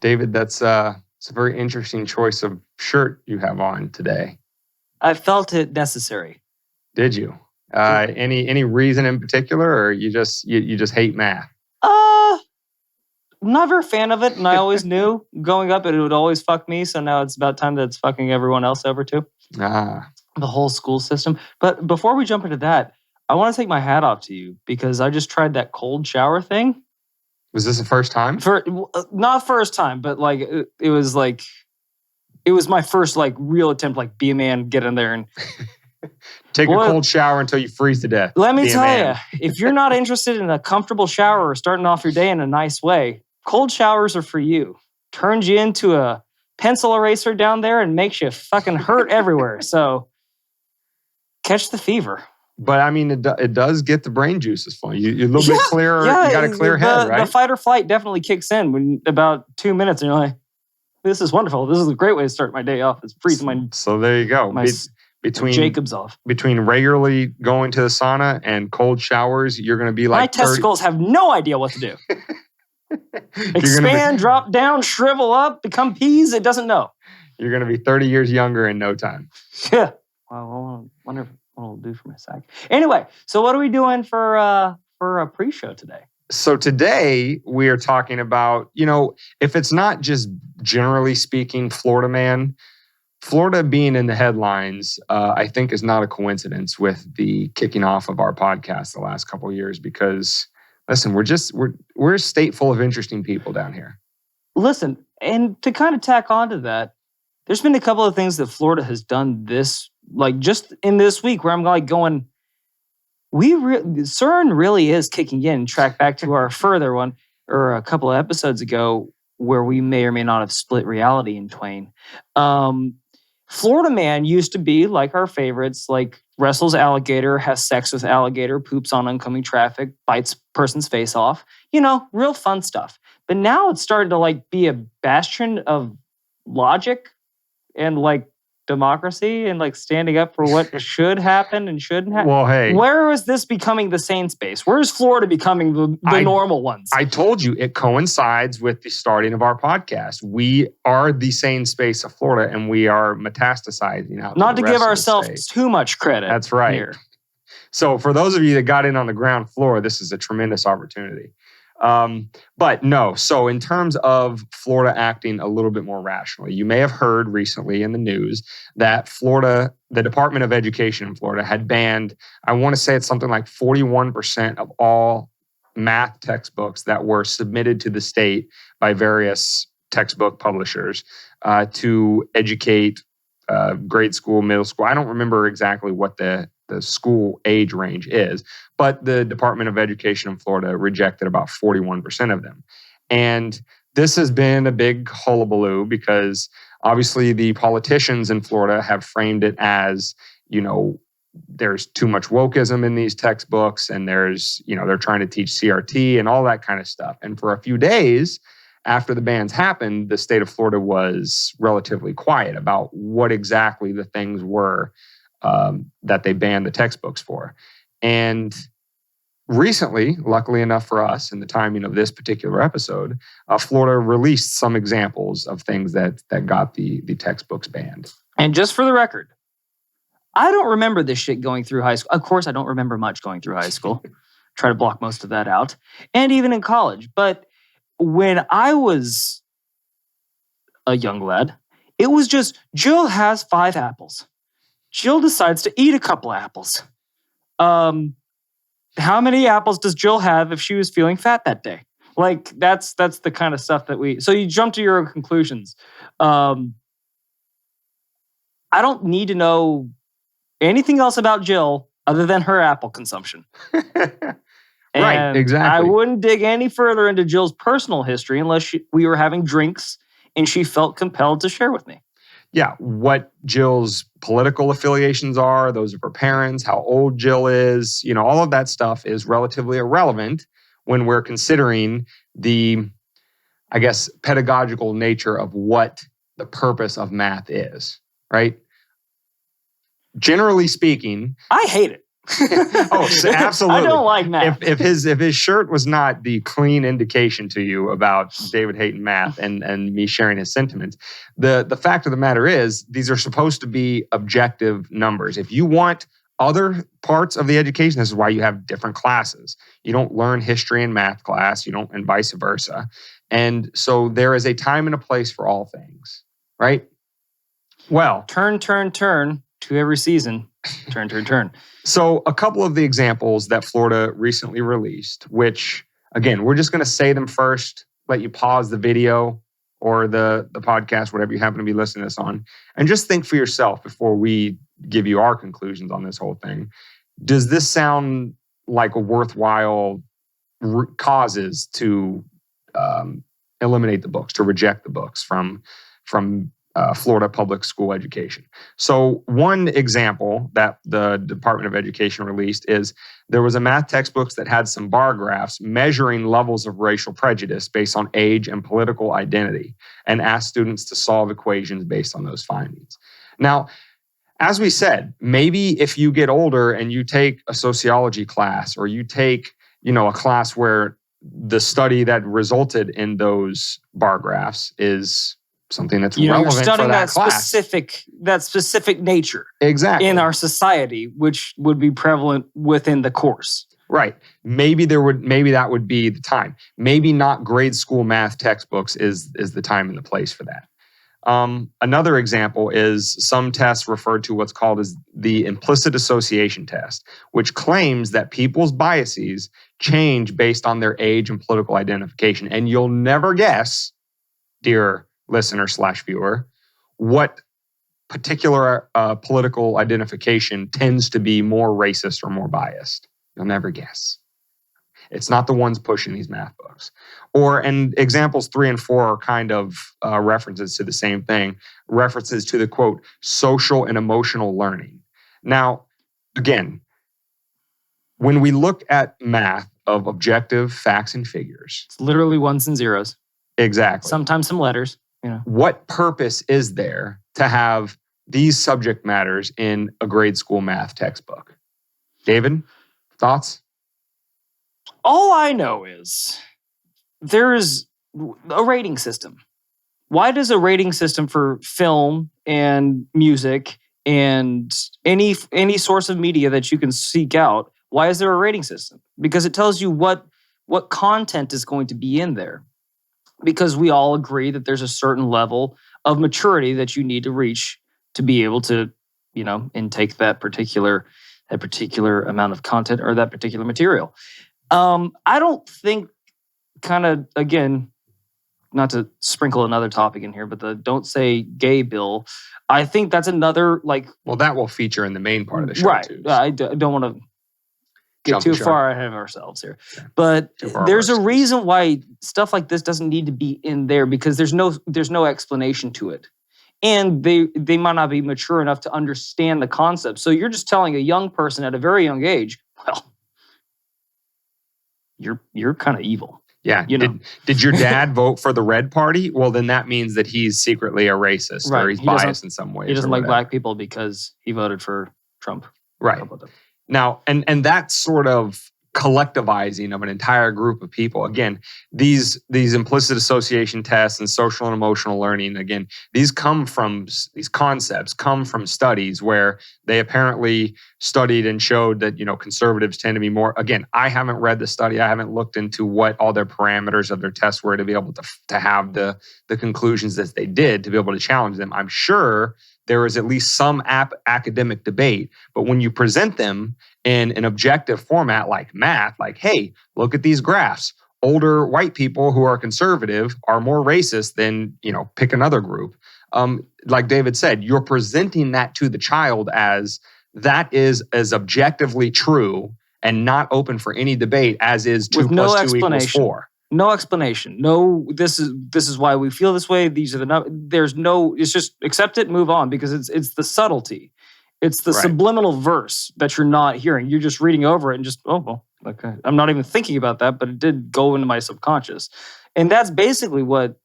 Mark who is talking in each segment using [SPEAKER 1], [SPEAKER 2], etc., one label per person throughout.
[SPEAKER 1] David, it's a very interesting choice of shirt you have on today.
[SPEAKER 2] I felt it necessary.
[SPEAKER 1] Did you? Any reason in particular, or you just hate math?
[SPEAKER 2] I'm not a very fan of it, and I always knew growing up it would always fuck me. So now it's about time that it's fucking everyone else over too. The whole school system. But before we jump into that, I want to take my hat off to you because I just tried that cold shower thing.
[SPEAKER 1] Was this the first time?
[SPEAKER 2] Not first time, but like it was my first like real attempt. Like, be a man, get in there and
[SPEAKER 1] take a cold shower until you freeze to death.
[SPEAKER 2] Let me tell you, if you're not interested in a comfortable shower or starting off your day in a nice way, cold showers are for you. Turns you into a pencil eraser down there and makes you fucking hurt everywhere. So catch the fever.
[SPEAKER 1] But I mean, it does get the brain juices flowing. You're a little bit clearer. You got a clear head, right?
[SPEAKER 2] The fight or flight definitely kicks in when about 2 minutes and you're like, this is wonderful. This is a great way to start my day off. It's freezing my...
[SPEAKER 1] So there you go. Between
[SPEAKER 2] Jacobs off.
[SPEAKER 1] Between regularly going to the sauna and cold showers, you're going to be like...
[SPEAKER 2] My testicles have no idea what to do. Expand, drop down, shrivel up, become peas. It doesn't know.
[SPEAKER 1] You're going to be 30 years younger in no time.
[SPEAKER 2] Yeah. Well, I wonder what it'll do for my sack. Anyway, so what are we doing for a pre-show today?
[SPEAKER 1] So today we are talking about, if it's not just generally speaking Florida man, Florida being in the headlines, I think is not a coincidence with the kicking off of our podcast the last couple of years because, listen, we're a state full of interesting people down here.
[SPEAKER 2] Listen, and to kind of tack onto that, there's been a couple of things that Florida has done just in this week where I'm like going, CERN really is kicking in. Track back to our further one or a couple of episodes ago where we may or may not have split reality in twain. Florida man used to be like our favorites, like wrestles alligator, has sex with alligator, poops on oncoming traffic, bites person's face off. Real fun stuff. But now it's starting to like be a bastion of logic and like democracy and like standing up for what should happen and shouldn't happen.
[SPEAKER 1] Well, hey.
[SPEAKER 2] Where is this becoming the sane space? Where is Florida becoming the normal ones?
[SPEAKER 1] I told you, it coincides with the starting of our podcast. We are the sane space of Florida and we are metastasizing out.
[SPEAKER 2] Not to give ourselves too much credit.
[SPEAKER 1] That's right.
[SPEAKER 2] Here.
[SPEAKER 1] So for those of you that got in on the ground floor, this is a tremendous opportunity. But no, so in terms of Florida acting a little bit more rationally, you may have heard recently in the news that the Department of Education in Florida had banned, I want to say it's something like 41% of all math textbooks that were submitted to the state by various textbook publishers to educate grade school, middle school. I don't remember exactly what the school age range is, but the Department of Education in Florida rejected about 41% of them. And this has been a big hullabaloo because obviously the politicians in Florida have framed it as, there's too much wokeism in these textbooks and there's, they're trying to teach CRT and all that kind of stuff. And for a few days after the bans happened, the state of Florida was relatively quiet about what exactly the things were that they banned the textbooks for. And recently, luckily enough for us, in the timing of this particular episode, Florida released some examples of things that got the textbooks banned.
[SPEAKER 2] And just for the record, I don't remember this shit going through high school. Of course, I don't remember much going through high school. Try to block most of that out. And even in college. But when I was a young lad, it was just, Jill has 5 apples. Jill decides to eat a couple apples. How many apples does Jill have if she was feeling fat that day? Like, that's the kind of stuff that so you jump to your own conclusions. I don't need to know anything else about Jill other than her apple consumption.
[SPEAKER 1] Right, exactly.
[SPEAKER 2] I wouldn't dig any further into Jill's personal history unless we were having drinks and she felt compelled to share with me.
[SPEAKER 1] Yeah, what Jill's political affiliations are, those of her parents, how old Jill is, all of that stuff is relatively irrelevant when we're considering the, I guess, pedagogical nature of what the purpose of math is, right? Generally speaking...
[SPEAKER 2] I hate it.
[SPEAKER 1] Absolutely.
[SPEAKER 2] I don't like math.
[SPEAKER 1] If his shirt was not the clean indication to you about David hating math and me sharing his sentiments, the fact of the matter is these are supposed to be objective numbers. If you want other parts of the education, this is why you have different classes. You don't learn history in math class, you don't, and vice versa. And so there is a time and a place for all things, right? Well,
[SPEAKER 2] turn to every season. Turn.
[SPEAKER 1] So a couple of the examples that Florida recently released, which again, we're just going to say them first, let you pause the video or the podcast, whatever you happen to be listening to this on, and just think for yourself before we give you our conclusions on this whole thing. Does this sound like a worthwhile causes to eliminate the books, to reject the books from Florida public school education? So one example that the Department of Education released is there was a math textbook that had some bar graphs measuring levels of racial prejudice based on age and political identity, and asked students to solve equations based on those findings. Now, as we said, maybe if you get older and you take a sociology class, or you take, a class where the study that resulted in those bar graphs is something that's relevant
[SPEAKER 2] you're studying
[SPEAKER 1] for that class.
[SPEAKER 2] that specific nature
[SPEAKER 1] Exactly.
[SPEAKER 2] in our society, which would be prevalent within the course.
[SPEAKER 1] Right. Maybe that would be the time. Maybe not grade school math textbooks is the time and the place for that. Another example is some tests referred to what's called as the implicit association test, which claims that people's biases change based on their age and political identification. And you'll never guess, dear listener/viewer, what particular political identification tends to be more racist or more biased. You'll never guess. It's not the ones pushing these math books. And examples 3 and 4 are kind of references to the same thing, references to the, quote, social and emotional learning. Now, again, when we look at math of objective facts and figures.
[SPEAKER 2] It's literally ones and zeros.
[SPEAKER 1] Exactly.
[SPEAKER 2] Sometimes some letters.
[SPEAKER 1] What purpose is there to have these subject matters in a grade school math textbook? David, thoughts?
[SPEAKER 2] All I know is there is a rating system. Why does a rating system for film and music and any source of media that you can seek out, why is there a rating system? Because it tells you what content is going to be in there. Because we all agree that there's a certain level of maturity that you need to reach to be able to, intake that particular amount of content or that particular material. I don't think, again, not to sprinkle another topic in here, but the don't say gay bill, I think that's another
[SPEAKER 1] Well, that will feature in the main part of the show,
[SPEAKER 2] right.
[SPEAKER 1] too.
[SPEAKER 2] I don't want to get too far ahead of ourselves here. Yeah. But there's a reason why stuff like this doesn't need to be in there, because there's no explanation to it. And they might not be mature enough to understand the concept. So you're just telling a young person at a very young age, well, you're kind of evil.
[SPEAKER 1] Yeah. Did your dad vote for the Red Party? Well, then that means that he's secretly a racist, right, or he's biased in some way.
[SPEAKER 2] He doesn't like black people because he voted for Trump.
[SPEAKER 1] Right. Now, and that sort of collectivizing of an entire group of people, again, these implicit association tests and social and emotional learning, again, these concepts come from studies where they apparently studied and showed that, conservatives tend to be more, again, I haven't read the study, I haven't looked into what all their parameters of their tests were to be able to have the conclusions that they did to be able to challenge them. I'm sure there is at least some academic debate, but when you present them in an objective format like math, like, hey, look at these graphs. Older white people who are conservative are more racist than, pick another group. Like David said, you're presenting that to the child as that is as objectively true and not open for any debate as is 2 + 2 = 4.
[SPEAKER 2] No explanation. No, this is why we feel this way. These are the numbers. There's no. It's just accept it, move on, because it's the subtlety, it's the subliminal verse that you're not hearing. You're just reading over it and just okay. I'm not even thinking about that, but it did go into my subconscious, and that's basically what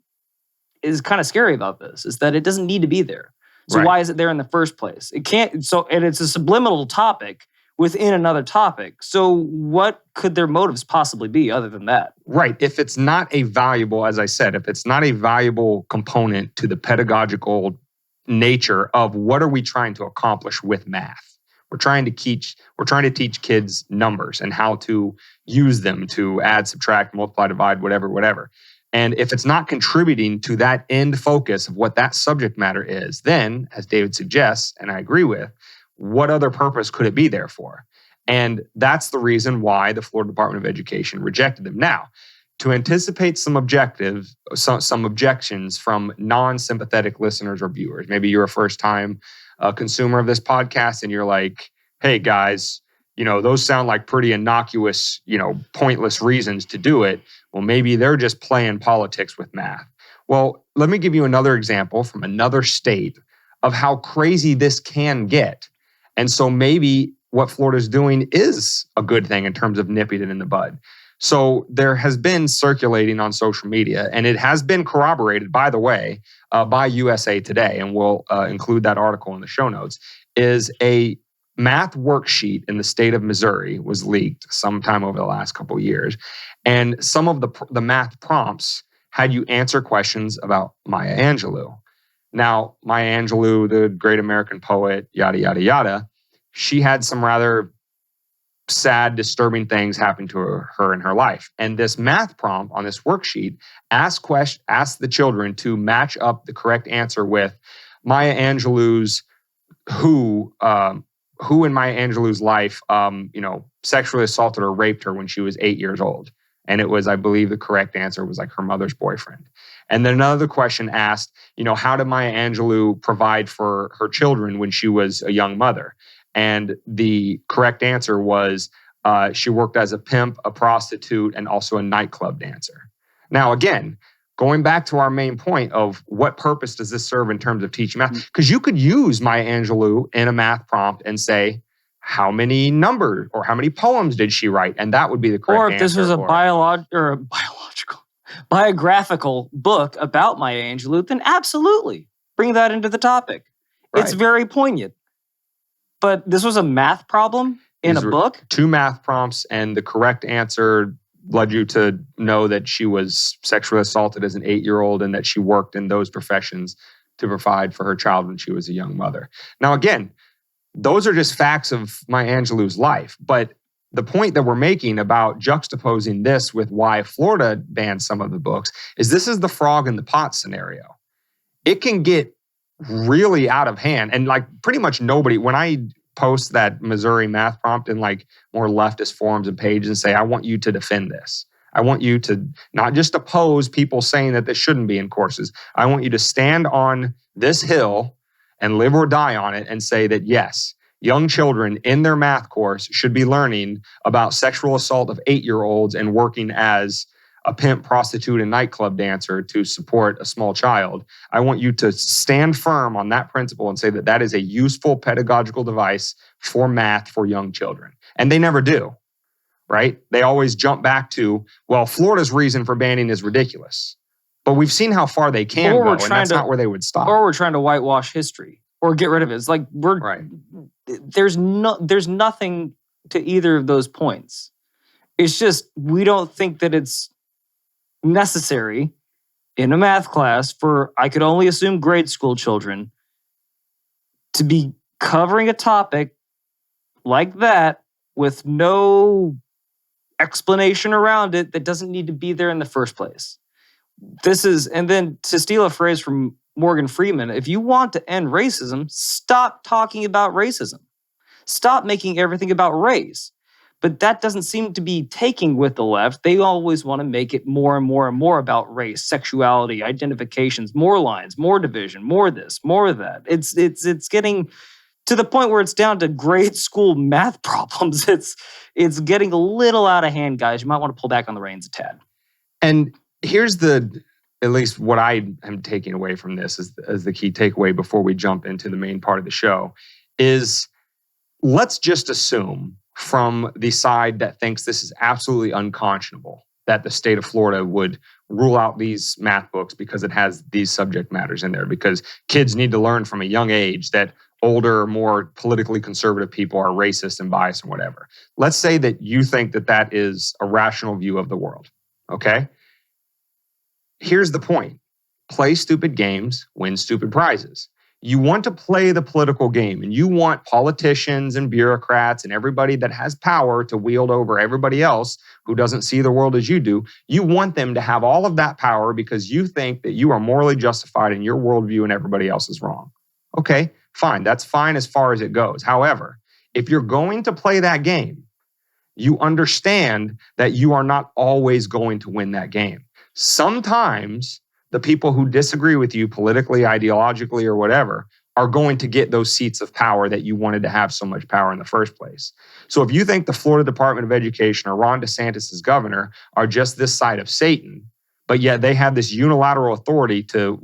[SPEAKER 2] is kind of scary about this, is that it doesn't need to be there. So why is it there in the first place? It can't. So, and it's a subliminal topic, within another topic. So what could their motives possibly be other than that?
[SPEAKER 1] Right. If it's not a valuable, as I said, if it's not a valuable component to the pedagogical nature of what are we trying to accomplish with math? We're trying to teach kids numbers and how to use them to add, subtract, multiply, divide, whatever. And if it's not contributing to that end focus of what that subject matter is, then, as David suggests, and I agree with, what other purpose could it be there for? And that's the reason why the Florida Department of Education rejected them. Now, to anticipate some objections from non-sympathetic listeners or viewers, maybe you're a first-time consumer of this podcast and you're like, hey guys, those sound like pretty innocuous, pointless reasons to do it. Well, maybe they're just playing politics with math. Well, let me give you another example from another state of how crazy this can get. And so maybe what Florida's doing is a good thing in terms of nipping it in the bud. So there has been circulating on social media, and it has been corroborated, by the way, by USA Today, and we'll include that article in the show notes, is a math worksheet in the state of Missouri was leaked sometime over the last couple of years. And some of the math prompts had you answer questions about Maya Angelou. Now, Maya Angelou, the great American poet, yada, yada, yada, she had some rather sad, disturbing things happen to her in her life. And this math prompt on this worksheet asked the children to match up the correct answer with Maya Angelou's who in Maya Angelou's life, sexually assaulted or raped her when she was 8 years old. And it was, I believe the correct answer was like her mother's boyfriend. And then another question asked, how did Maya Angelou provide for her children when she was a young mother? And the correct answer was she worked as a pimp, a prostitute, and also a nightclub dancer. Now, again, going back to our main point of what purpose does this serve in terms of teaching math? Because you could use Maya Angelou in a math prompt and say, how many numbers or how many poems did she write? And that would be the correct answer.
[SPEAKER 2] Or if this was a biographical book about Maya Angelou, then absolutely bring that into the topic. Right. It's very poignant. But this was a math problem in a book?
[SPEAKER 1] 2 math prompts, and the correct answer led you to know that she was sexually assaulted as an 8-year-old and that she worked in those professions to provide for her child when she was a young mother. Now, again, those are just facts of Maya Angelou's life. But the point that we're making about juxtaposing this with why Florida banned some of the books is this is the frog in the pot scenario. It can get really out of hand. And like pretty much nobody, when I post that Missouri math prompt in like more leftist forums and pages and say, I want you to defend this. I want you to not just oppose people saying that this shouldn't be in courses. I want you to stand on this hill and live or die on it and say that, yes, young children in their math course should be learning about sexual assault of 8-year-olds and working as a pimp, prostitute, and nightclub dancer to support a small child. I want you to stand firm on that principle and say that that is a useful pedagogical device for math for young children. And they never do, right? They always jump back to, well, Florida's reason for banning is ridiculous. But we've seen how far they can go, and that's not where they would stop.
[SPEAKER 2] Or we're trying to whitewash history or get rid of it. It's like there's nothing to either of those points. It's just we don't think that it's necessary in a math class for, I could only assume, grade school children to be covering a topic like that with no explanation around it that doesn't need to be there in the first place. And then to steal a phrase from Morgan Freeman, if you want to end racism, stop talking about racism. Stop making everything about race. But that doesn't seem to be taking with the left. They always want to make it more and more and more about race, sexuality, identifications, more lines, more division, more this, more of that. It's getting to the point where it's down to grade school math problems. It's getting a little out of hand, guys. You might want to pull back on the reins a tad.
[SPEAKER 1] And here's at least what I am taking away from this as the key takeaway before we jump into the main part of the show is let's just assume from the side that thinks this is absolutely unconscionable that the state of Florida would rule out these math books because it has these subject matters in there, because kids need to learn from a young age that older, more politically conservative people are racist and biased and whatever. Let's say that you think that that is a rational view of the world, okay? Here's the point. Play stupid games, win stupid prizes. You want to play the political game, and you want politicians and bureaucrats and everybody that has power to wield over everybody else who doesn't see the world as you do. You want them to have all of that power because you think that you are morally justified in your worldview and everybody else is wrong. Okay, fine. That's fine as far as it goes. However, if you're going to play that game, you understand that you are not always going to win that game. Sometimes the people who disagree with you politically, ideologically, or whatever are going to get those seats of power that you wanted to have so much power in the first place. So if you think the Florida Department of Education or Ron DeSantis as governor are just this side of Satan, but yet they have this unilateral authority to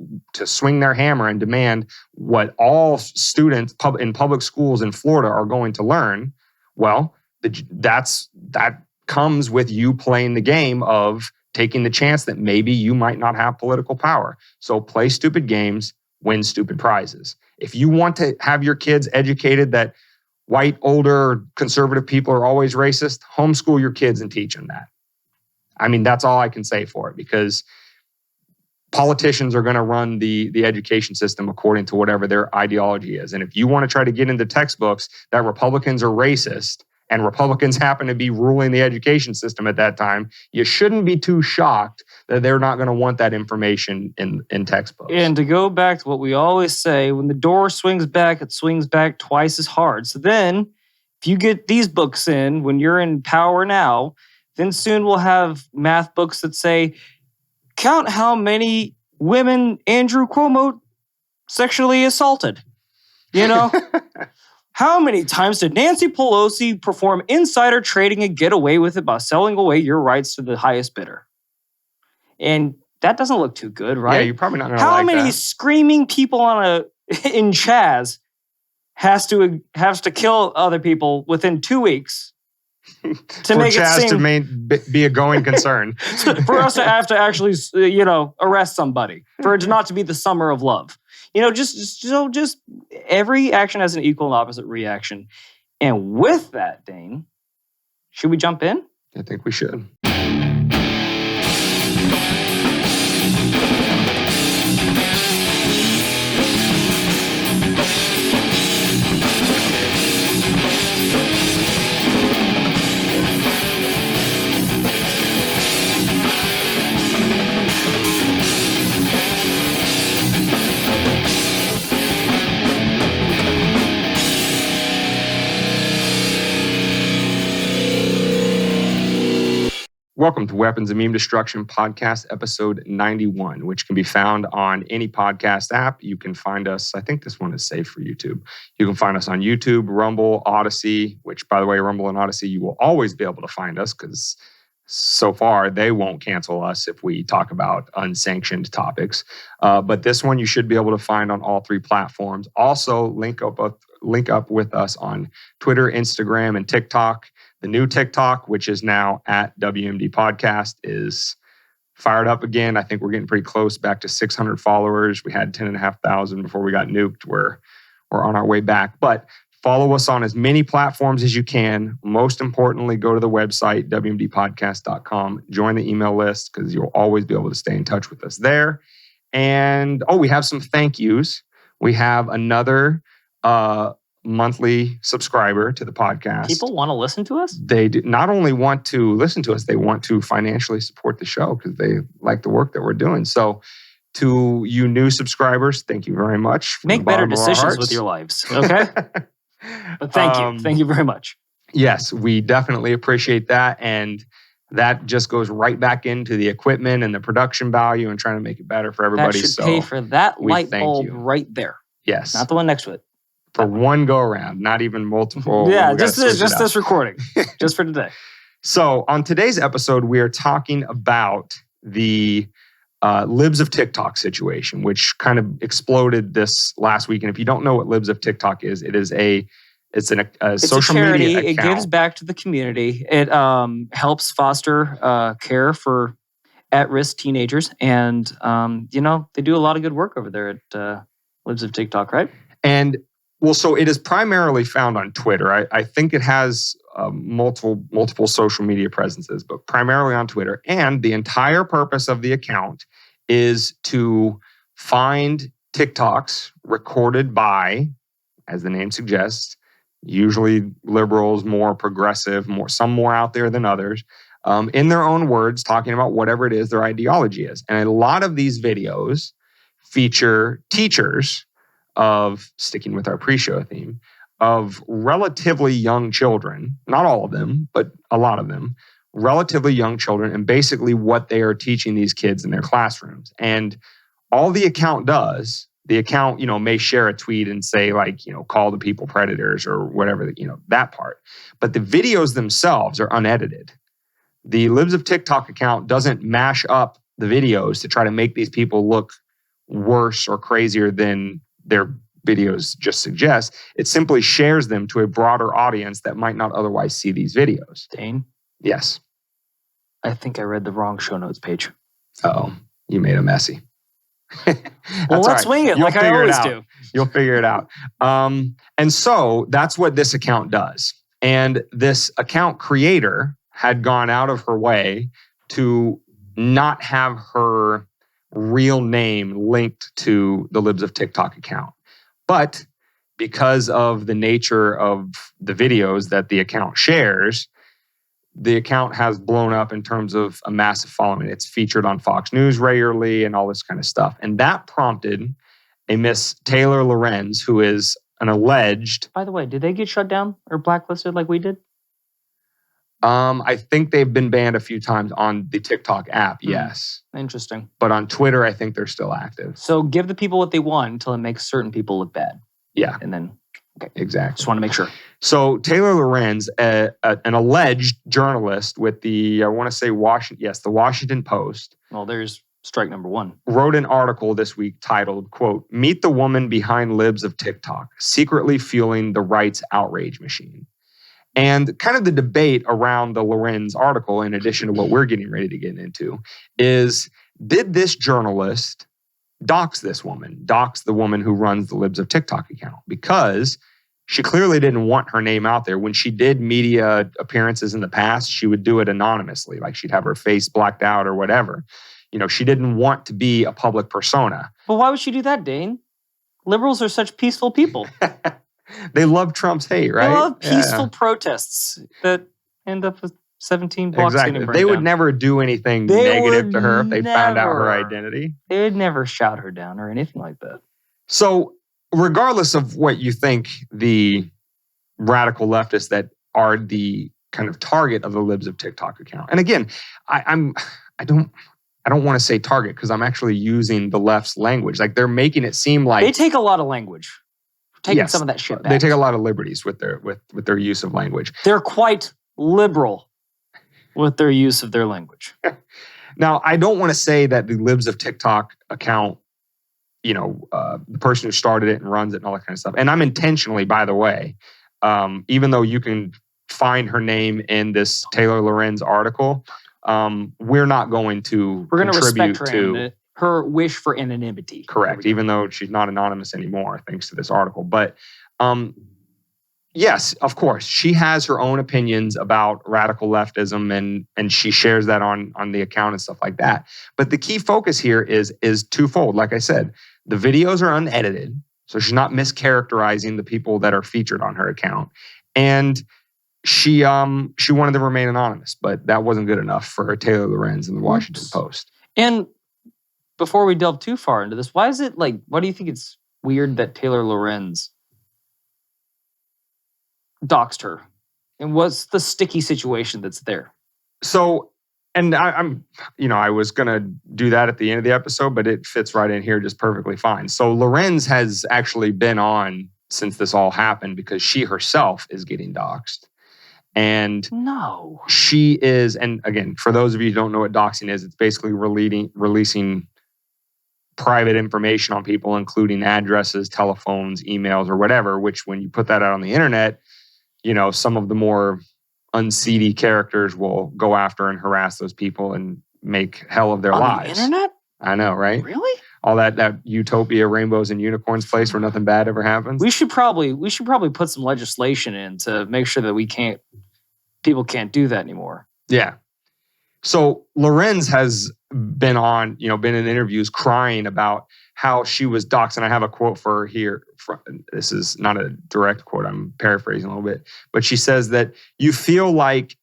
[SPEAKER 1] swing their hammer and demand what all students in public schools in Florida are going to learn, well, that comes with you playing the game of taking the chance that maybe you might not have political power. So play stupid games, win stupid prizes. If you want to have your kids educated that white, older, conservative people are always racist, homeschool your kids and teach them that. I mean, that's all I can say for it, because politicians are going to run the education system according to whatever their ideology is. And if you want to try to get into textbooks that Republicans are racist, and Republicans happen to be ruling the education system at that time, you shouldn't be too shocked that they're not going to want that information in textbooks.
[SPEAKER 2] And to go back to what we always say, when the door swings back, it swings back twice as hard. So then, if you get these books in when you're in power now, then soon we'll have math books that say, count how many women Andrew Cuomo sexually assaulted. You know? How many times did Nancy Pelosi perform insider trading and get away with it by selling away your rights to the highest bidder? And that doesn't look too good, right?
[SPEAKER 1] Yeah, you're probably not going to like that.
[SPEAKER 2] How many screaming people in Chaz has to kill other people within 2 weeks to make
[SPEAKER 1] Chaz
[SPEAKER 2] it seem
[SPEAKER 1] to be a going concern?
[SPEAKER 2] for us to have to actually, arrest somebody, for it not to be the summer of love. Just every action has an equal and opposite reaction. And with that, Dane, should we jump in?
[SPEAKER 1] I think we should. Welcome to Weapons of Meme Destruction Podcast, episode 91, which can be found on any podcast app. You can find us, I think this one is safe for YouTube. You can find us on YouTube, Rumble, Odyssey, which, by the way, Rumble and Odyssey, you will always be able to find us because so far they won't cancel us if we talk about unsanctioned topics. But this one you should be able to find on all three platforms. Also, link up with us on Twitter, Instagram, and TikTok. The new TikTok, which is now at WMD Podcast, is fired up again. I think we're getting pretty close back to 600 followers. We had 10,500 before we got nuked. We're on our way back. But follow us on as many platforms as you can. Most importantly, go to the website, wmdpodcast.com. Join the email list because you'll always be able to stay in touch with us there. And, we have some thank yous. We have another monthly subscriber to the podcast.
[SPEAKER 2] People want to listen to us?
[SPEAKER 1] They not only want to listen to us, they want to financially support the show because they like the work that we're doing. So to you new subscribers, thank you very much.
[SPEAKER 2] Make better decisions with your lives, okay? But thank you. Thank you very much.
[SPEAKER 1] Yes, we definitely appreciate that. And that just goes right back into the equipment and the production value and trying to make it better for everybody.
[SPEAKER 2] That should pay for that light bulb right there.
[SPEAKER 1] Yes.
[SPEAKER 2] Not the one next to it.
[SPEAKER 1] For one go around, not even multiple.
[SPEAKER 2] Yeah, just this recording, just for today.
[SPEAKER 1] So on today's episode, we are talking about the LIBS of TikTok situation, which kind of exploded this last week. And if you don't know what LIBS of TikTok is, it's a social media account.
[SPEAKER 2] It gives back to the community. It helps foster care for at-risk teenagers, and they do a lot of good work over there at LIBS of TikTok, right?
[SPEAKER 1] And Well, so it is primarily found on Twitter. I think it has multiple social media presences, but primarily on Twitter. And the entire purpose of the account is to find TikToks recorded by, as the name suggests, usually liberals, more progressive, some more out there than others, in their own words, talking about whatever it is their ideology is. And a lot of these videos feature teachers of, sticking with our pre-show theme, of relatively young children, not all of them, but a lot of them, relatively young children, and basically what they are teaching these kids in their classrooms. And all the account does, the account, may share a tweet and say, like, call the people predators or whatever, that part. But the videos themselves are unedited. The Libs of TikTok account doesn't mash up the videos to try to make these people look worse or crazier than their videos just suggest. It simply shares them to a broader audience that might not otherwise see these videos.
[SPEAKER 2] Dane?
[SPEAKER 1] Yes.
[SPEAKER 2] I think I read the wrong show notes page.
[SPEAKER 1] Uh-oh. You made a messy.
[SPEAKER 2] Well, let's wing it like I always do.
[SPEAKER 1] You'll figure it out. And so that's what this account does. And this account creator had gone out of her way to not have her real name linked to the Libs of TikTok account. But because of the nature of the videos that the account shares, the account has blown up in terms of a massive following. It's featured on Fox News regularly and all this kind of stuff. And that prompted a Miss Taylor Lorenz, who is an alleged...
[SPEAKER 2] By the way, did they get shut down or blacklisted like we did?
[SPEAKER 1] I think they've been banned a few times on the TikTok app, yes.
[SPEAKER 2] Interesting.
[SPEAKER 1] But on Twitter, I think they're still active.
[SPEAKER 2] So give the people what they want until it makes certain people look bad.
[SPEAKER 1] Yeah.
[SPEAKER 2] And then, okay.
[SPEAKER 1] Exactly.
[SPEAKER 2] Just want to make sure.
[SPEAKER 1] So Taylor Lorenz, an alleged journalist with the, I want to say the Washington Post.
[SPEAKER 2] Well, there's strike number one.
[SPEAKER 1] Wrote an article this week titled, quote, "Meet the woman behind Libs of TikTok, secretly fueling the rights outrage machine." And kind of the debate around the Lorenz article, in addition to what we're getting ready to get into, is, did this journalist dox this woman, dox the woman who runs the Libs of TikTok account? Because she clearly didn't want her name out there. When she did media appearances in the past, she would do it anonymously, like she'd have her face blacked out or whatever. She didn't want to be a public persona.
[SPEAKER 2] But why would she do that, Dane? Liberals are such peaceful people.
[SPEAKER 1] They love Trump's hate, right?
[SPEAKER 2] They love peaceful protests that end up with 17 blocks getting burned down.
[SPEAKER 1] They would never do anything negative to her if they found out her identity.
[SPEAKER 2] They would never shout her down or anything like that.
[SPEAKER 1] So regardless of what you think the radical leftists that are the kind of target of the Libs of TikTok account, and again, I don't want to say target because I'm actually using the left's language. Like, they're making it seem like
[SPEAKER 2] they take a lot of language. Taking some of that shit back.
[SPEAKER 1] They take a lot of liberties with their use of language.
[SPEAKER 2] They're quite liberal with their use of their language.
[SPEAKER 1] Now, I don't want to say that the Libs of TikTok account, the person who started it and runs it and all that kind of stuff. And I'm intentionally, by the way, even though you can find her name in this Taylor Lorenz article, we're not going to contribute to
[SPEAKER 2] her wish for anonymity.
[SPEAKER 1] Correct, even though she's not anonymous anymore, thanks to this article. But yes, of course, she has her own opinions about radical leftism, and she shares that on the account and stuff like that. But the key focus here is twofold. Like I said, the videos are unedited, so she's not mischaracterizing the people that are featured on her account. And she wanted to remain anonymous, but that wasn't good enough for Taylor Lorenz in the Washington Post.
[SPEAKER 2] And before we delve too far into this, why do you think it's weird that Taylor Lorenz doxed her? And what's the sticky situation that's there?
[SPEAKER 1] So, and I was going to do that at the end of the episode, but it fits right in here just perfectly fine. So Lorenz has actually been on since this all happened because she herself is getting doxed. And
[SPEAKER 2] no,
[SPEAKER 1] she is, and again, for those of you who don't know what doxing is, it's basically releasing private information on people, including addresses, telephones, emails, or whatever, which when you put that out on the internet, some of the more unseedy characters will go after and harass those people and make hell of their lives.
[SPEAKER 2] On the internet?
[SPEAKER 1] I know, right?
[SPEAKER 2] Really?
[SPEAKER 1] all that utopia, rainbows and unicorns place where nothing bad ever happens.
[SPEAKER 2] We should probably put some legislation in to make sure that people can't do that anymore.
[SPEAKER 1] Yeah. So Lorenz has been in interviews crying about how she was doxxed. And I have a quote for her here. This is not a direct quote. I'm paraphrasing a little bit. But she says that you feel like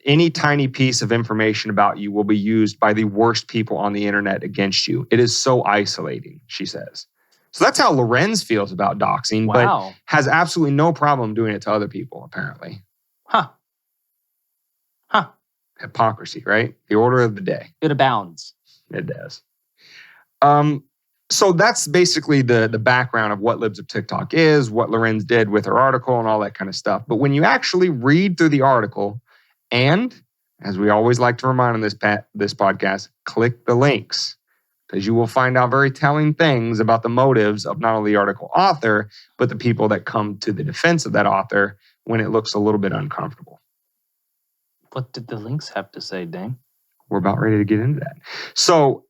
[SPEAKER 1] any tiny piece of information about you will be used by the worst people on the internet against you. It is so isolating, she says. So that's how Lorenz feels about doxing, but has absolutely no problem doing it to other people, apparently.
[SPEAKER 2] Huh.
[SPEAKER 1] Hypocrisy, right? The order of the day.
[SPEAKER 2] It abounds.
[SPEAKER 1] It does. So that's basically the background of what Libs of TikTok is, what Lorenz did with her article and all that kind of stuff. But when you actually read through the article, and as we always like to remind on this podcast, click the links, because you will find out very telling things about the motives of not only the article author, but the people that come to the defense of that author when it looks a little bit uncomfortable.
[SPEAKER 2] What did the links have to say, Dane?
[SPEAKER 1] We're about ready to get into that. So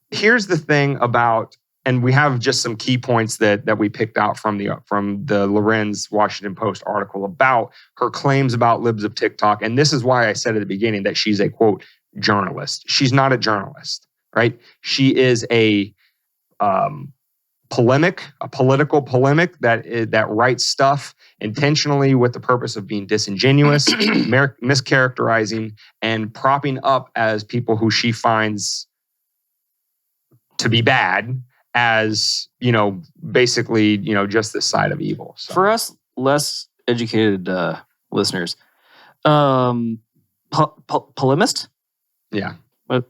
[SPEAKER 1] here's the thing about, and we have just some key points that we picked out from the Lorenz Washington Post article about her claims about Libs of TikTok. And this is why I said at the beginning that she's a, quote, journalist. She's not a journalist, right? She is a political polemic that writes stuff intentionally with the purpose of being disingenuous, mischaracterizing, and propping up as people who she finds to be bad as, basically, just this side of evil. So.
[SPEAKER 2] For us less educated listeners, polemist?
[SPEAKER 1] Yeah.
[SPEAKER 2] What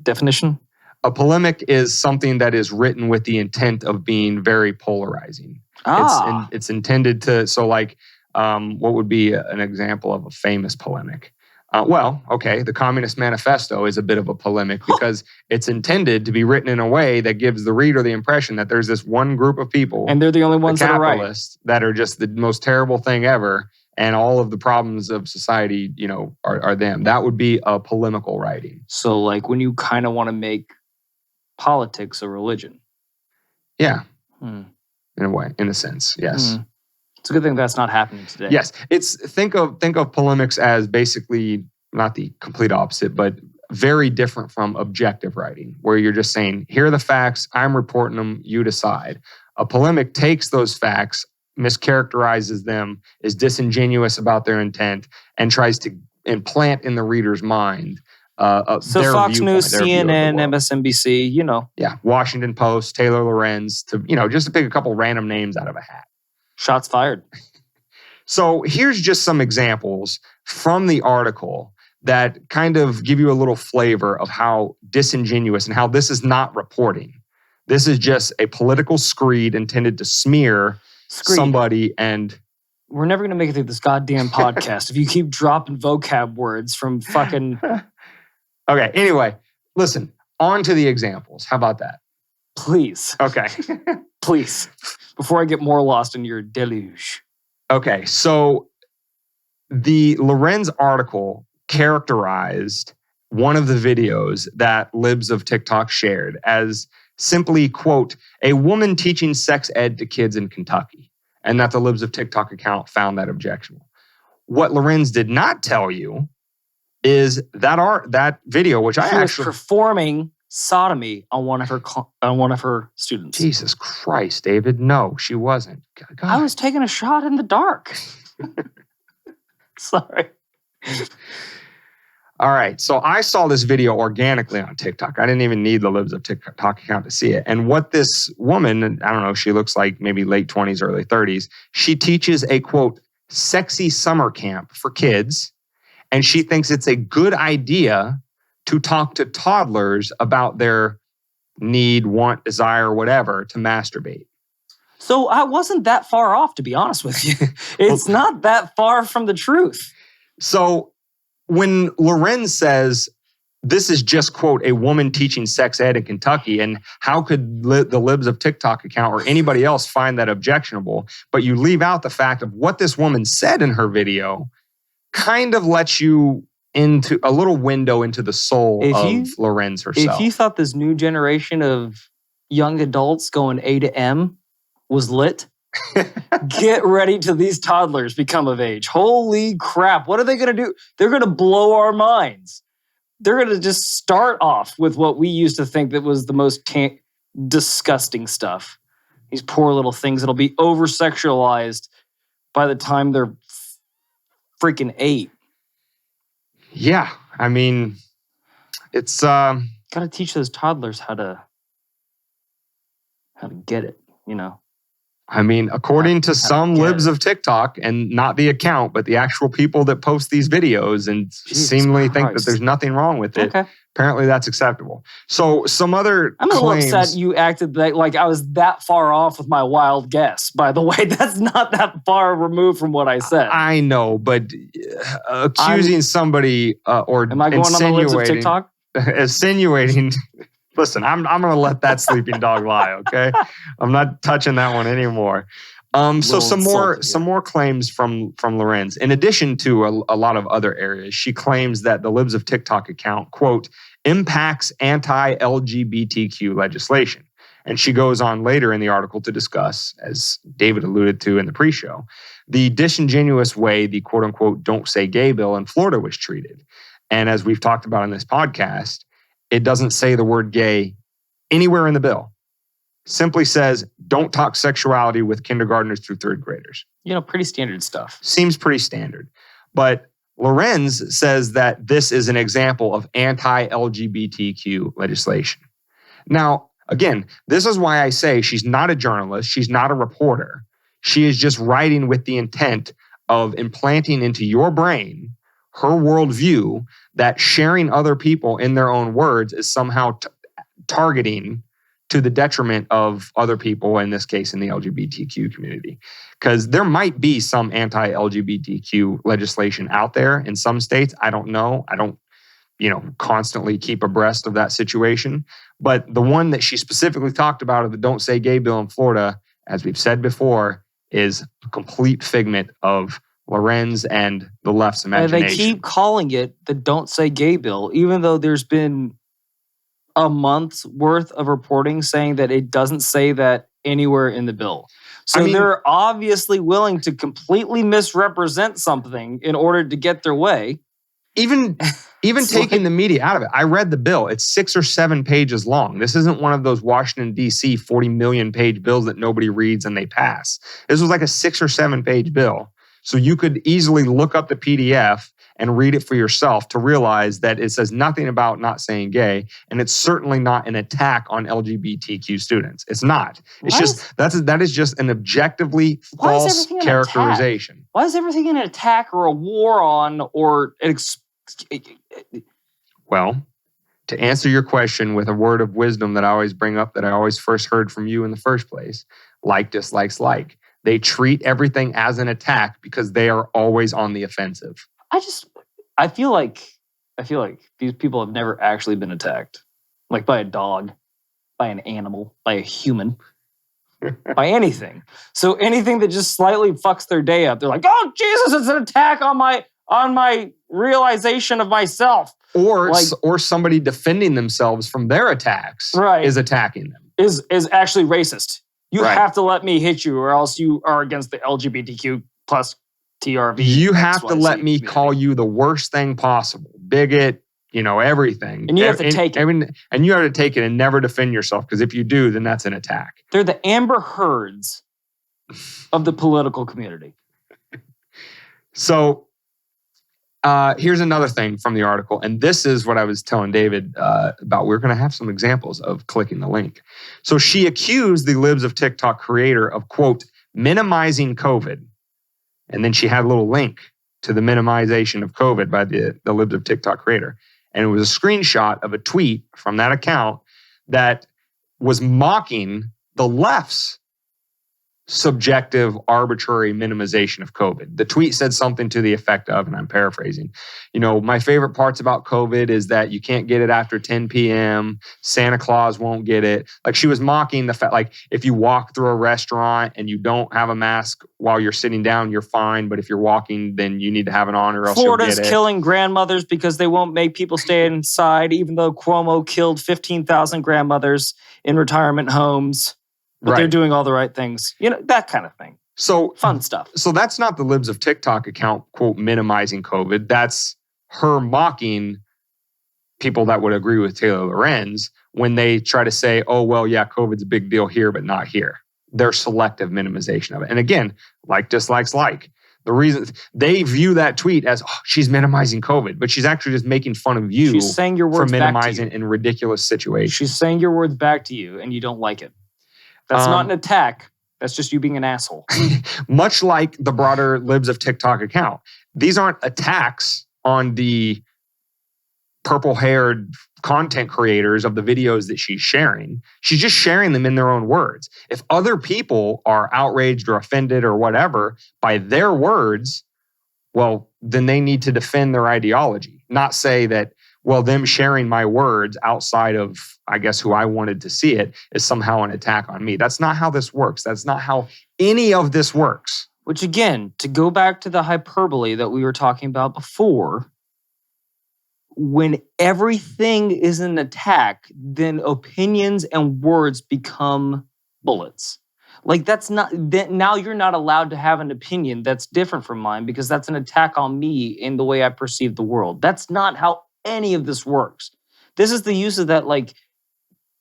[SPEAKER 2] definition?
[SPEAKER 1] A polemic is something that is written with the intent of being very polarizing. It's intended to, what would be an example of a famous polemic? The Communist Manifesto is a bit of a polemic because it's intended to be written in a way that gives the reader the impression that there's this one group of people,
[SPEAKER 2] and they're the only ones that are right,
[SPEAKER 1] that are just the most terrible thing ever, and all of the problems of society, are them. That would be a polemical writing.
[SPEAKER 2] So, like when you kind of want to make politics a religion.
[SPEAKER 1] Yeah. In a way, in a sense, yes.
[SPEAKER 2] It's a good thing that's not happening today.
[SPEAKER 1] Yes, think of polemics as basically not the complete opposite, but very different from objective writing, where you're just saying, here are the facts, I'm reporting them, you decide. A polemic takes those facts, mischaracterizes them, is disingenuous about their intent, and tries to implant in the reader's mind
[SPEAKER 2] so
[SPEAKER 1] their
[SPEAKER 2] Fox News, CNN, MSNBC,
[SPEAKER 1] Yeah, Washington Post, Taylor Lorenz, just to pick a couple random names out of a hat.
[SPEAKER 2] Shots fired.
[SPEAKER 1] So here's just some examples from the article that kind of give you a little flavor of how disingenuous and how this is not reporting. This is just a political screed intended to smear somebody, and
[SPEAKER 2] we're never going to make it through this goddamn podcast if you keep dropping vocab words from fucking...
[SPEAKER 1] Okay, anyway, listen, on to the examples. How about that?
[SPEAKER 2] Please.
[SPEAKER 1] Okay.
[SPEAKER 2] Please. Before I get more lost in your deluge.
[SPEAKER 1] Okay, so the Lorenz article characterized one of the videos that Libs of TikTok shared as simply, quote, a woman teaching sex ed to kids in Kentucky, and that the Libs of TikTok account found that objectionable. What Lorenz did not tell you is that video, which I actually
[SPEAKER 2] was performing sodomy on one of her students.
[SPEAKER 1] Jesus Christ, David! No, she wasn't. God.
[SPEAKER 2] I was taking a shot in the dark. Sorry.
[SPEAKER 1] All right, so I saw this video organically on TikTok. I didn't even need the Libs of TikTok account to see it. And what this woman, I don't know, she looks like maybe late 20s, early 30s. She teaches a, quote, sexy summer camp for kids. And she thinks it's a good idea to talk to toddlers about their need, want, desire, whatever, to masturbate.
[SPEAKER 2] So I wasn't that far off, to be honest with you. It's not that far from the truth.
[SPEAKER 1] So when Lorenz says this is just, quote, a woman teaching sex ed in Kentucky, and how could the Libs of TikTok account or anybody else find that objectionable, but you leave out the fact of what this woman said in her video, kind of lets you into a little window into the soul of Lorenz herself.
[SPEAKER 2] If you thought this new generation of young adults going A to M was lit. Get ready till these toddlers become of age. Holy crap. What are they going to do? They're going to blow our minds. They're going to just start off with what we used to think that was the most disgusting stuff. These poor little things that'll be over-sexualized by the time they're freaking 8.
[SPEAKER 1] Yeah. I mean, it's...
[SPEAKER 2] Got to teach those toddlers how to get it, you know?
[SPEAKER 1] I mean, according to some libs of TikTok, and not the account, but the actual people that post these videos and seemingly think that there's nothing wrong with it, apparently that's acceptable. So some other
[SPEAKER 2] I'm a little upset you acted like I was that far off with my wild guess, by the way. That's not that far removed from what I said.
[SPEAKER 1] I know, but accusing somebody or
[SPEAKER 2] am I going on the libs of TikTok?
[SPEAKER 1] Insinuating... Listen, I'm going to let that sleeping dog lie, okay? I'm not touching that one anymore. So some more claims from Lorenz. In addition to a lot of other areas, she claims that the Libs of TikTok account, quote, impacts anti-LGBTQ legislation. And she goes on later in the article to discuss, as David alluded to in the pre-show, the disingenuous way the quote unquote don't say gay bill in Florida was treated. And as we've talked about in this podcast, it doesn't say the word gay anywhere in the bill. Simply says, don't talk sexuality with kindergartners through 3rd graders.
[SPEAKER 2] You know, pretty standard stuff.
[SPEAKER 1] Seems pretty standard. But Lorenz says that this is an example of anti-LGBTQ legislation. Now, again, this is why I say she's not a journalist. She's not a reporter. She is just writing with the intent of implanting into your brain her worldview that sharing other people in their own words is somehow targeting to the detriment of other people, in this case, in the LGBTQ community. Because there might be some anti-LGBTQ legislation out there in some states. I don't know. I don't, constantly keep abreast of that situation. But the one that she specifically talked about, the Don't Say Gay bill in Florida, as we've said before, is a complete figment of Lorenz and the left's imagination.
[SPEAKER 2] They keep calling it the Don't Say Gay bill, even though there's been a month's worth of reporting saying that it doesn't say that anywhere in the bill. So they're obviously willing to completely misrepresent something in order to get their way.
[SPEAKER 1] Even taking the media out of it. I read the bill. It's 6 or 7 pages long. This isn't one of those Washington, D.C. 40 million page bills that nobody reads and they pass. This was like a 6 or 7 page bill. So you could easily look up the PDF and read it for yourself to realize that it says nothing about not saying gay, and it's certainly not an attack on LGBTQ students. It's not. It's that is just an objectively false characterization.
[SPEAKER 2] Why is everything an attack or a war on or
[SPEAKER 1] Well, to answer your question with a word of wisdom that I always bring up, that I always first heard from you in the first place, like dislikes like. They treat everything as an attack because they are always on the offensive.
[SPEAKER 2] I feel like these people have never actually been attacked. Like by a dog, by an animal, by a human, by anything. So anything that just slightly fucks their day up, they're like, oh, Jesus, it's an attack on my realization of myself.
[SPEAKER 1] Or somebody defending themselves from their attacks is attacking them.
[SPEAKER 2] Is actually racist. You have to let me hit you or else you are against the LGBTQ plus TRV.
[SPEAKER 1] You have to let me call you the worst thing possible. Bigot, everything.
[SPEAKER 2] And you have to take it.
[SPEAKER 1] And you have to take it and never defend yourself, because if you do, then that's an attack.
[SPEAKER 2] They're the Amber Heards of the political community.
[SPEAKER 1] So here's another thing from the article. And this is what I was telling David about. We're going to have some examples of clicking the link. So she accused the Libs of TikTok creator of, quote, minimizing COVID. And then she had a little link to the minimization of COVID by the Libs of TikTok creator. And it was a screenshot of a tweet from that account that was mocking the left's subjective, arbitrary minimization of COVID. The tweet said something to the effect of, and I'm paraphrasing, my favorite parts about COVID is that you can't get it after 10 p.m. Santa Claus won't get it. Like, she was mocking the fact, like, if you walk through a restaurant and you don't have a mask while you're sitting down, you're fine. But if you're walking, then you need to have it on or else
[SPEAKER 2] Florida's
[SPEAKER 1] you'll get it.
[SPEAKER 2] killing grandmothers because they won't make people stay inside, even though Cuomo killed 15,000 grandmothers in retirement homes. But they're doing all the right things. That kind of thing.
[SPEAKER 1] So
[SPEAKER 2] fun stuff.
[SPEAKER 1] So that's not the Libs of TikTok account, quote, minimizing COVID. That's her mocking people that would agree with Taylor Lorenz when they try to say, oh, well, yeah, COVID's a big deal here, but not here. Their selective minimization of it. And again, like, dislikes, like. The reason they view that tweet as, she's minimizing COVID, but she's actually just making fun of you.
[SPEAKER 2] She's saying your words
[SPEAKER 1] for minimizing
[SPEAKER 2] back to you.
[SPEAKER 1] In ridiculous situations.
[SPEAKER 2] She's saying your words back to you and you don't like it. That's not an attack. That's just you being an asshole.
[SPEAKER 1] Much like the broader Libs of TikTok account. These aren't attacks on the purple-haired content creators of the videos that she's sharing. She's just sharing them in their own words. If other people are outraged or offended or whatever by their words, well, then they need to defend their ideology. Not say that, well, them sharing my words outside of, I guess, who I wanted to see it is somehow an attack on me. That's not how this works. That's not how any of this works.
[SPEAKER 2] Which, again, to go back to the hyperbole that we were talking about before, when everything is an attack, then opinions and words become bullets. Like, that's not, now you're not allowed to have an opinion that's different from mine because that's an attack on me in the way I perceive the world. That's not how any of this works. This is the use of that, like,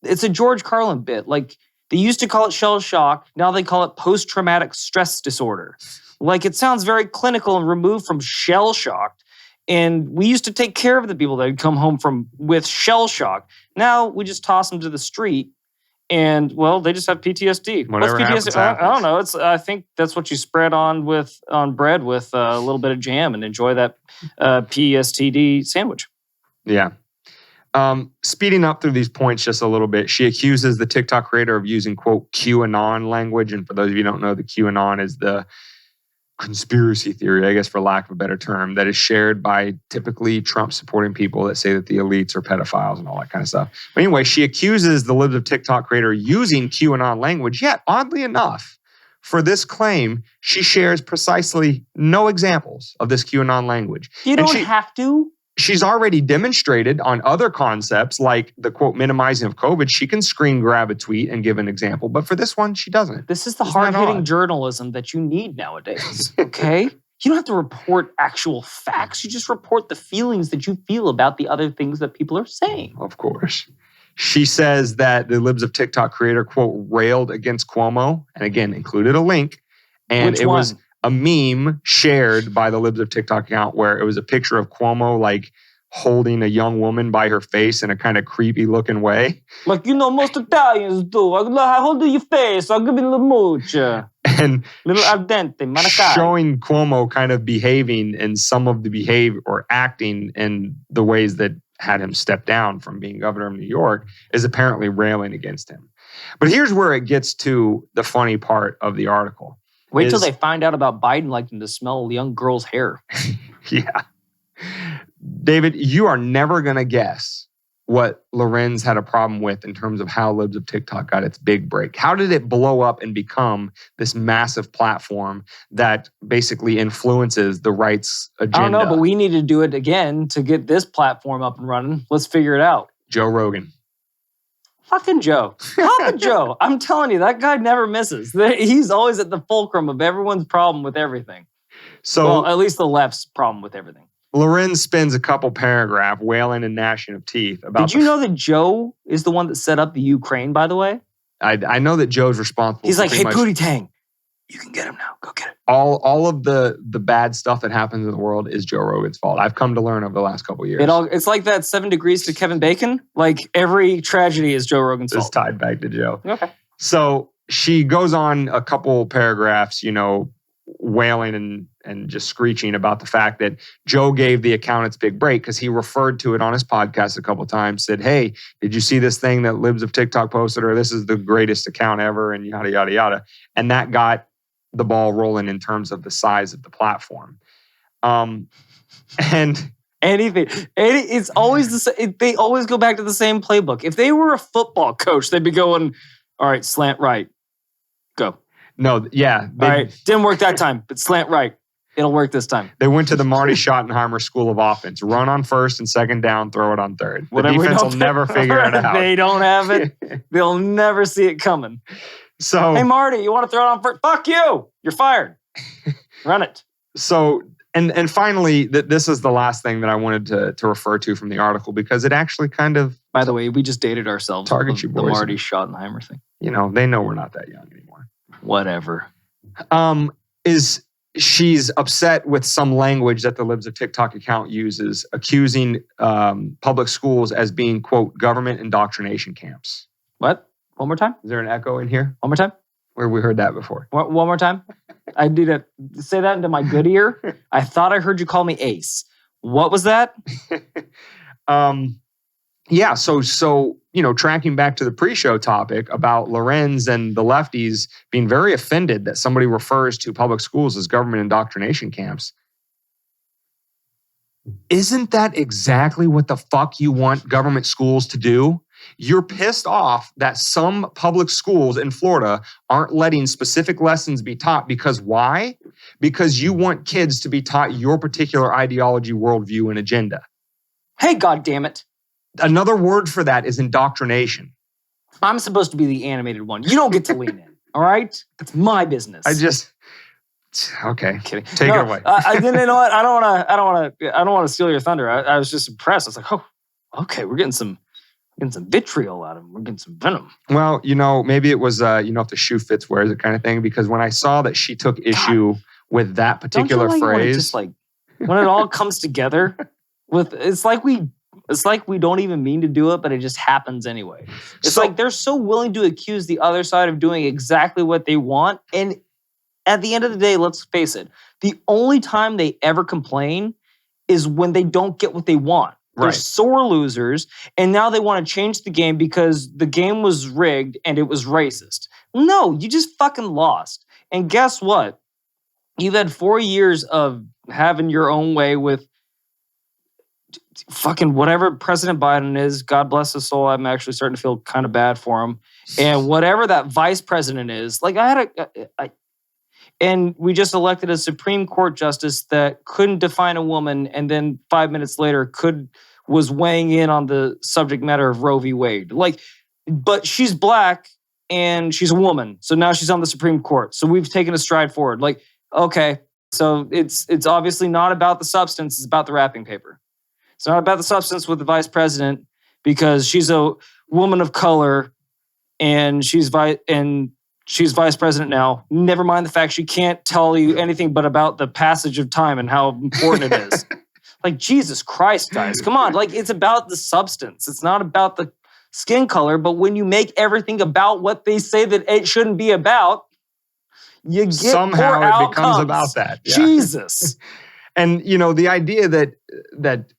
[SPEAKER 2] it's a George Carlin bit. Like, they used to call it shell shock. Now they call it post-traumatic stress disorder. Like, it sounds very clinical and removed from shell shocked. And we used to take care of the people that had come home with shell shock. Now we just toss them to the street. And, well, they just have PTSD.
[SPEAKER 1] Whatever
[SPEAKER 2] What's PTSD?
[SPEAKER 1] happens.
[SPEAKER 2] I don't know. I think that's what you spread on bread with a little bit of jam and enjoy that PSTD sandwich.
[SPEAKER 1] Yeah. Speeding up through these points just a little bit, she accuses the TikTok creator of using, quote, QAnon language. And for those of you who don't know, the QAnon is the conspiracy theory, I guess, for lack of a better term, that is shared by typically Trump-supporting people that say that the elites are pedophiles and all that kind of stuff. But anyway, she accuses the Libs of TikTok creator using QAnon language, yet, oddly enough, for this claim, she shares precisely no examples of this QAnon language.
[SPEAKER 2] You don't have to.
[SPEAKER 1] She's already demonstrated on other concepts like the, quote, minimizing of COVID. She can screen grab a tweet and give an example. But for this one, she doesn't.
[SPEAKER 2] This is the hard-hitting journalism that you need nowadays, okay? You don't have to report actual facts. You just report the feelings that you feel about the other things that people are saying.
[SPEAKER 1] Of course. She says that the Libs of TikTok creator, quote, railed against Cuomo, and again, included a link. And
[SPEAKER 2] Which
[SPEAKER 1] it
[SPEAKER 2] one?
[SPEAKER 1] was a meme shared by the Libs of TikTok account where it was a picture of Cuomo, like, holding a young woman by her face in a kind of creepy looking way.
[SPEAKER 2] Like, most Italians do. I hold your face. I'll give you a little mooch.
[SPEAKER 1] And
[SPEAKER 2] little al dente, maracay.
[SPEAKER 1] Showing Cuomo kind of behaving in some of the behavior or acting in the ways that had him step down from being governor of New York is apparently railing against him. But here's where it gets to the funny part of the article.
[SPEAKER 2] Wait till they find out about Biden liking to smell a young girl's hair.
[SPEAKER 1] Yeah. David, you are never going to guess what Lorenz had a problem with in terms of how Libs of TikTok got its big break. How did it blow up and become this massive platform that basically influences the right's agenda?
[SPEAKER 2] I don't know, but we need to do it again to get this platform up and running. Let's figure it out.
[SPEAKER 1] Joe Rogan.
[SPEAKER 2] Fucking Joe. Papa Joe. I'm telling you, that guy never misses. He's always at the fulcrum of everyone's problem with everything.
[SPEAKER 1] So,
[SPEAKER 2] well, at least the left's problem with everything.
[SPEAKER 1] Lorenz spends a couple paragraphs wailing and gnashing of teeth about.
[SPEAKER 2] Did you know that Joe is the one that set up the Ukraine, by the way?
[SPEAKER 1] I know that Joe's responsible.
[SPEAKER 2] He's like, hey, Pootie Tang, you can get him now. Go get it.
[SPEAKER 1] All of the bad stuff that happens in the world is Joe Rogan's fault. I've come to learn over the last couple of years.
[SPEAKER 2] It's like that 7 Degrees to Kevin Bacon. Like, every tragedy is Joe Rogan's fault.
[SPEAKER 1] It's tied back to Joe.
[SPEAKER 2] Okay.
[SPEAKER 1] So she goes on a couple paragraphs, wailing and just screeching about the fact that Joe gave the account its big break because he referred to it on his podcast a couple of times, said, hey, did you see this thing that Libs of TikTok posted, or this is the greatest account ever, and yada, yada, yada. And that got the ball rolling in terms of the size of the platform. And
[SPEAKER 2] it's always the same. They always go back to the same playbook. If they were a football coach, they'd be going, all right, slant right, go.
[SPEAKER 1] No, yeah.
[SPEAKER 2] All right, didn't work that time, but slant right. It'll work this time.
[SPEAKER 1] They went to the Marty Schottenheimer school of offense. Run on first and second down, throw it on third. The defense will never figure it out.
[SPEAKER 2] They don't have it. They'll never see it coming.
[SPEAKER 1] So,
[SPEAKER 2] hey, Marty, you want to throw it on first? Fuck you. You're fired. Run it.
[SPEAKER 1] So, and finally, this is the last thing that I wanted to refer to from the article because it actually kind of...
[SPEAKER 2] By the way, we just dated ourselves.
[SPEAKER 1] Target you boys.
[SPEAKER 2] The Marty Schottenheimer thing.
[SPEAKER 1] You know, they know we're not that young anymore.
[SPEAKER 2] Whatever.
[SPEAKER 1] She's upset with some language that the Libs of TikTok account uses, accusing public schools as being, quote, government indoctrination camps.
[SPEAKER 2] What? One more time?
[SPEAKER 1] Is there an echo in here?
[SPEAKER 2] One more time?
[SPEAKER 1] Where we heard that before.
[SPEAKER 2] One more time? I need to say that into my good ear. I thought I heard you call me Ace. What was that?
[SPEAKER 1] Yeah, so tracking back to the pre-show topic about Lorenz and the lefties being very offended that somebody refers to public schools as government indoctrination camps. Isn't that exactly what the fuck you want government schools to do? You're pissed off that some public schools in Florida aren't letting specific lessons be taught because why? Because you want kids to be taught your particular ideology, worldview, and agenda.
[SPEAKER 2] Hey, goddammit.
[SPEAKER 1] Another word for that is indoctrination.
[SPEAKER 2] I'm supposed to be the animated one. You don't get to lean in, all right? That's my business.
[SPEAKER 1] Okay.
[SPEAKER 2] Kidding.
[SPEAKER 1] Take it away.
[SPEAKER 2] You know what? I don't want to steal your thunder. I was just impressed. I was like, oh, okay, we're getting some vitriol out of him. We're getting some venom.
[SPEAKER 1] Well, maybe it was, if the shoe fits, wears it kind of thing. Because when I saw that she took issue with that particular phrase,
[SPEAKER 2] just like when it all comes together, it's like we don't even mean to do it, but it just happens anyway. It's like they're so willing to accuse the other side of doing exactly what they want, and at the end of the day, let's face it, the only time they ever complain is when they don't get what they want. They're sore losers, and now they want to change the game because the game was rigged and it was racist. No, you just fucking lost. And guess what? You've had 4 years of having your own way with fucking whatever President Biden is. God bless his soul. I'm actually starting to feel kind of bad for him. And whatever that vice president is, like and we just elected a Supreme Court justice that couldn't define a woman, and then 5 minutes later was weighing in on the subject matter of Roe v. Wade. But she's black and she's a woman, so now she's on the Supreme Court. So we've taken a stride forward. Okay, so it's obviously not about the substance; it's about the wrapping paper. It's not about the substance with the vice president because she's a woman of color and she's vice president now. Never mind the fact she can't tell you anything but about the passage of time and how important it is. Jesus Christ, guys. Come on. It's about the substance. It's not about the skin color. But when you make everything about what they say that it shouldn't be about, you get
[SPEAKER 1] somehow
[SPEAKER 2] poor
[SPEAKER 1] it
[SPEAKER 2] outcomes.
[SPEAKER 1] becomes about that. Yeah.
[SPEAKER 2] Jesus.
[SPEAKER 1] And, the idea that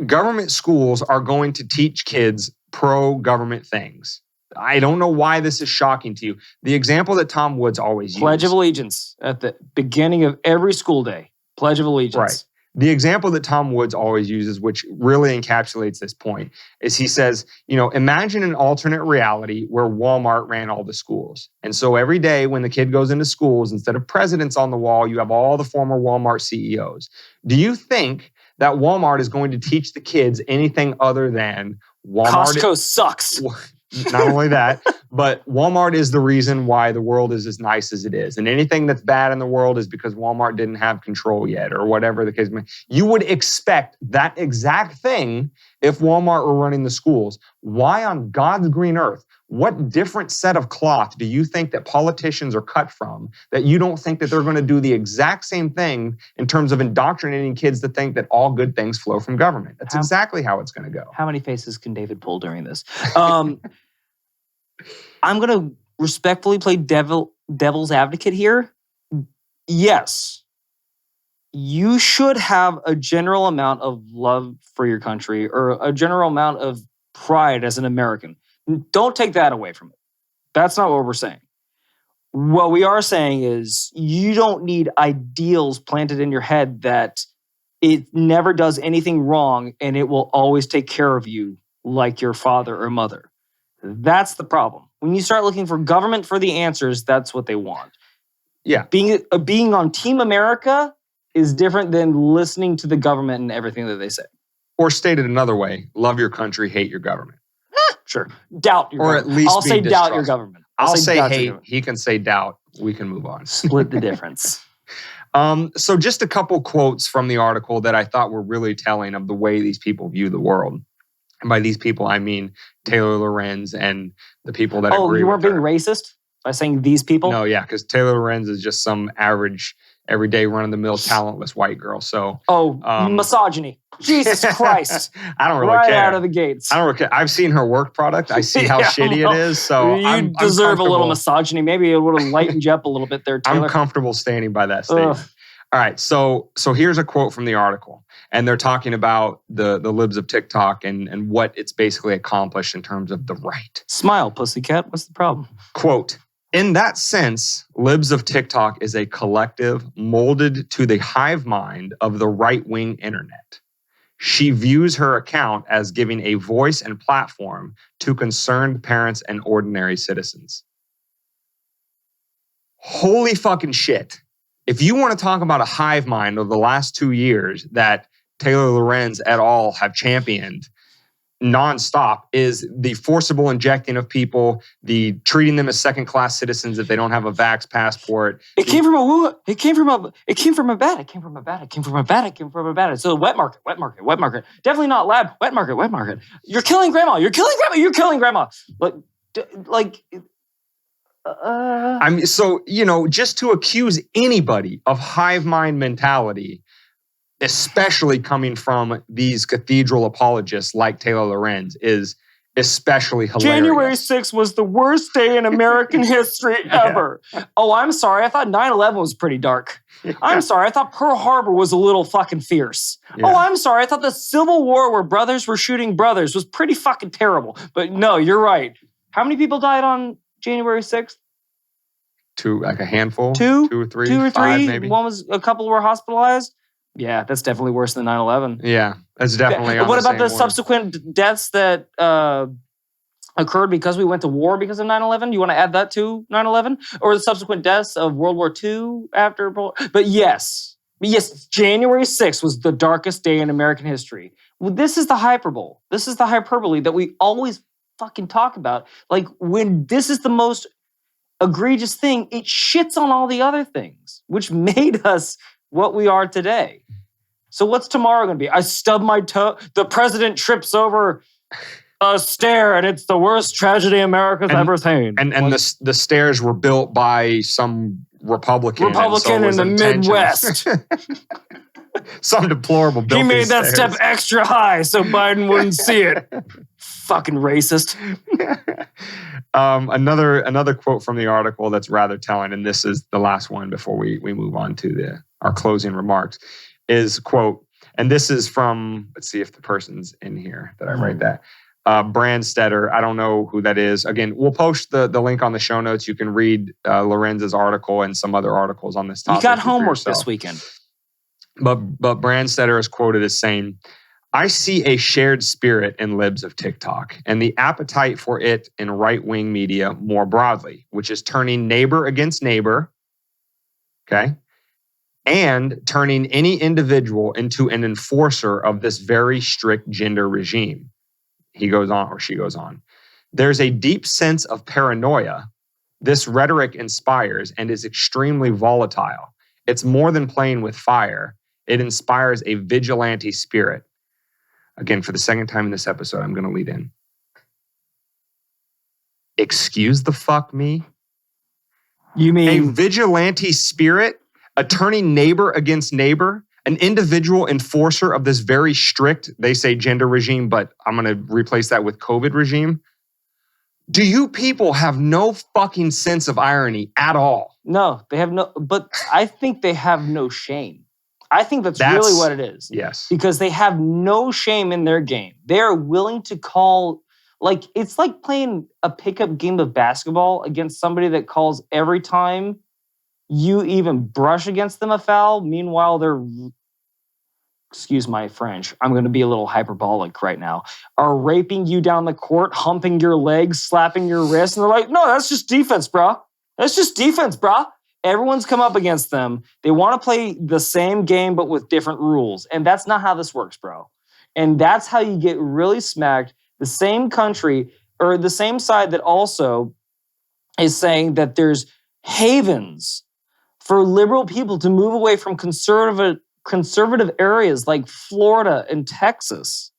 [SPEAKER 1] government schools are going to teach kids pro-government things. I don't know why this is shocking to you. The example that Tom Woods always used.
[SPEAKER 2] Pledge of Allegiance at the beginning of every school day. Pledge of Allegiance.
[SPEAKER 1] Right. The example that Tom Woods always uses, which really encapsulates this point, is he says, imagine an alternate reality where Walmart ran all the schools. And so every day when the kid goes into schools, instead of presidents on the wall, you have all the former Walmart CEOs. Do you think that Walmart is going to teach the kids anything other than Walmart?
[SPEAKER 2] Costco sucks.
[SPEAKER 1] Not only that, but Walmart is the reason why the world is as nice as it is. And anything that's bad in the world is because Walmart didn't have control yet or whatever the case may be. You would expect that exact thing if Walmart were running the schools. Why on God's green earth? What different set of cloth do you think that politicians are cut from that you don't think that they're going to do the exact same thing in terms of indoctrinating kids to think that all good things flow from government? That's exactly how it's going to go.
[SPEAKER 2] How many faces can David pull during this? I'm going to respectfully play devil's advocate here. yes, you should have a general amount of love for your country or a general amount of pride as an American. Don't take that away from it. That's not what we're saying. What we are saying is you don't need ideals planted in your head that it never does anything wrong and it will always take care of you like your father or mother. That's the problem. When you start looking for government for the answers, that's what they want.
[SPEAKER 1] Yeah.
[SPEAKER 2] Being on Team America is different than listening to the government and everything that they say.
[SPEAKER 1] Or stated another way, love your country, hate your government.
[SPEAKER 2] Sure. Doubt your
[SPEAKER 1] or
[SPEAKER 2] government.
[SPEAKER 1] At least
[SPEAKER 2] I'll say doubt your government.
[SPEAKER 1] I'll say hate. He can say doubt. We can move on.
[SPEAKER 2] Split the difference.
[SPEAKER 1] So just a couple quotes from the article that I thought were really telling of the way these people view the world. And by these people, I mean Taylor Lorenz and the people that agree with her.
[SPEAKER 2] Oh, you weren't being racist by saying these people?
[SPEAKER 1] No, yeah, because Taylor Lorenz is just some average, everyday, run-of-the-mill, talentless white girl. So,
[SPEAKER 2] misogyny. Jesus Christ.
[SPEAKER 1] I don't really
[SPEAKER 2] right
[SPEAKER 1] care.
[SPEAKER 2] Right out of the gates.
[SPEAKER 1] I don't really care. I've seen her work product. I see how shitty it is. So
[SPEAKER 2] you deserve a little misogyny. Maybe it would have lightened you up a little bit there, Taylor.
[SPEAKER 1] I'm comfortable standing by that statement. All right, so here's a quote from the article, and they're talking about the libs of TikTok and what it's basically accomplished in terms of the right.
[SPEAKER 2] Smile, pussycat. What's the problem?
[SPEAKER 1] Quote, in that sense, libs of TikTok is a collective molded to the hive mind of the right-wing internet. She views her account as giving a voice and platform to concerned parents and ordinary citizens. Holy fucking shit. If you want to talk about a hive mind of the last 2 years that Taylor Lorenz et al. Have championed nonstop, is the forcible injecting of people, the treating them as second-class citizens if they don't have a vax passport.
[SPEAKER 2] It came from a bat. So the wet market. Definitely not lab. Wet market. You're killing grandma.
[SPEAKER 1] I mean, so, just to accuse anybody of hive mind mentality, especially coming from these cathedral apologists like Taylor Lorenz, is especially hilarious.
[SPEAKER 2] January 6th was the worst day in American history ever. Yeah. Oh, I'm sorry. I thought 9/11 was pretty dark. Yeah. I'm sorry. I thought Pearl Harbor was a little fucking fierce. Yeah. Oh, I'm sorry. I thought the Civil War where brothers were shooting brothers was pretty fucking terrible. But no, you're right. How many people died on January 6th?
[SPEAKER 1] A handful?
[SPEAKER 2] Two
[SPEAKER 1] or three?
[SPEAKER 2] 2 or 3?
[SPEAKER 1] Five, maybe.
[SPEAKER 2] A couple were hospitalized. Yeah, that's definitely worse than 9/11.
[SPEAKER 1] Yeah, that's definitely on
[SPEAKER 2] What about the
[SPEAKER 1] same
[SPEAKER 2] subsequent deaths that occurred because we went to war because of 9/11? You want to add that to 9/11? Or the subsequent deaths of World War II after? But yes, January 6th was the darkest day in American history. Well, this is the hyperbole. This is the hyperbole that we always fucking talk about. Like, when this is the most egregious thing, it shits on all the other things, which made us what we are today. So what's tomorrow going to be? I stub my toe. The president trips over a stair, and it's the worst tragedy America's ever seen.
[SPEAKER 1] And the stairs were built by some Republican
[SPEAKER 2] in the Midwest.
[SPEAKER 1] Some deplorable built.
[SPEAKER 2] He made that step extra high so Biden wouldn't see it. Fucking racist.
[SPEAKER 1] Another quote from the article that's rather telling, and this is the last one before we move on to our closing remarks, is quote, and this is from, let's see if the person's in here that I write that. Brandstetter, I don't know who that is. Again, we'll post the link on the show notes. You can read Lorenz's article and some other articles on this topic.
[SPEAKER 2] You got homework this weekend.
[SPEAKER 1] But Brandstetter is quoted as saying, I see a shared spirit in libs of TikTok and the appetite for it in right-wing media more broadly, which is turning neighbor against neighbor, okay, and turning any individual into an enforcer of this very strict gender regime. He goes on, or she goes on. There's a deep sense of paranoia this rhetoric inspires and is extremely volatile. It's more than playing with fire. It inspires a vigilante spirit. Again, for the second time in this episode, I'm going to lead in. Excuse the fuck me?
[SPEAKER 2] You mean
[SPEAKER 1] a vigilante spirit, a turning neighbor against neighbor, an individual enforcer of this very strict, they say gender regime, but I'm going to replace that with COVID regime. Do you people have no fucking sense of irony at all?
[SPEAKER 2] No, they have no, but I think they have no shame. I think that's really what it is.
[SPEAKER 1] Yes.
[SPEAKER 2] Because they have no shame in their game. They are willing to call, like, it's like playing a pickup game of basketball against somebody that calls every time you even brush against them a foul. Meanwhile, they're, excuse my French, I'm going to be a little hyperbolic right now, are raping you down the court, humping your legs, slapping your wrist. And they're like, no, that's just defense, bro. That's just defense, bro. Everyone's come up against them. They want to play the same game, but with different rules. And that's not how this works, bro. And that's how you get really smacked. The same country or the same side that also is saying that there's havens for liberal people to move away from conservative areas like Florida and Texas,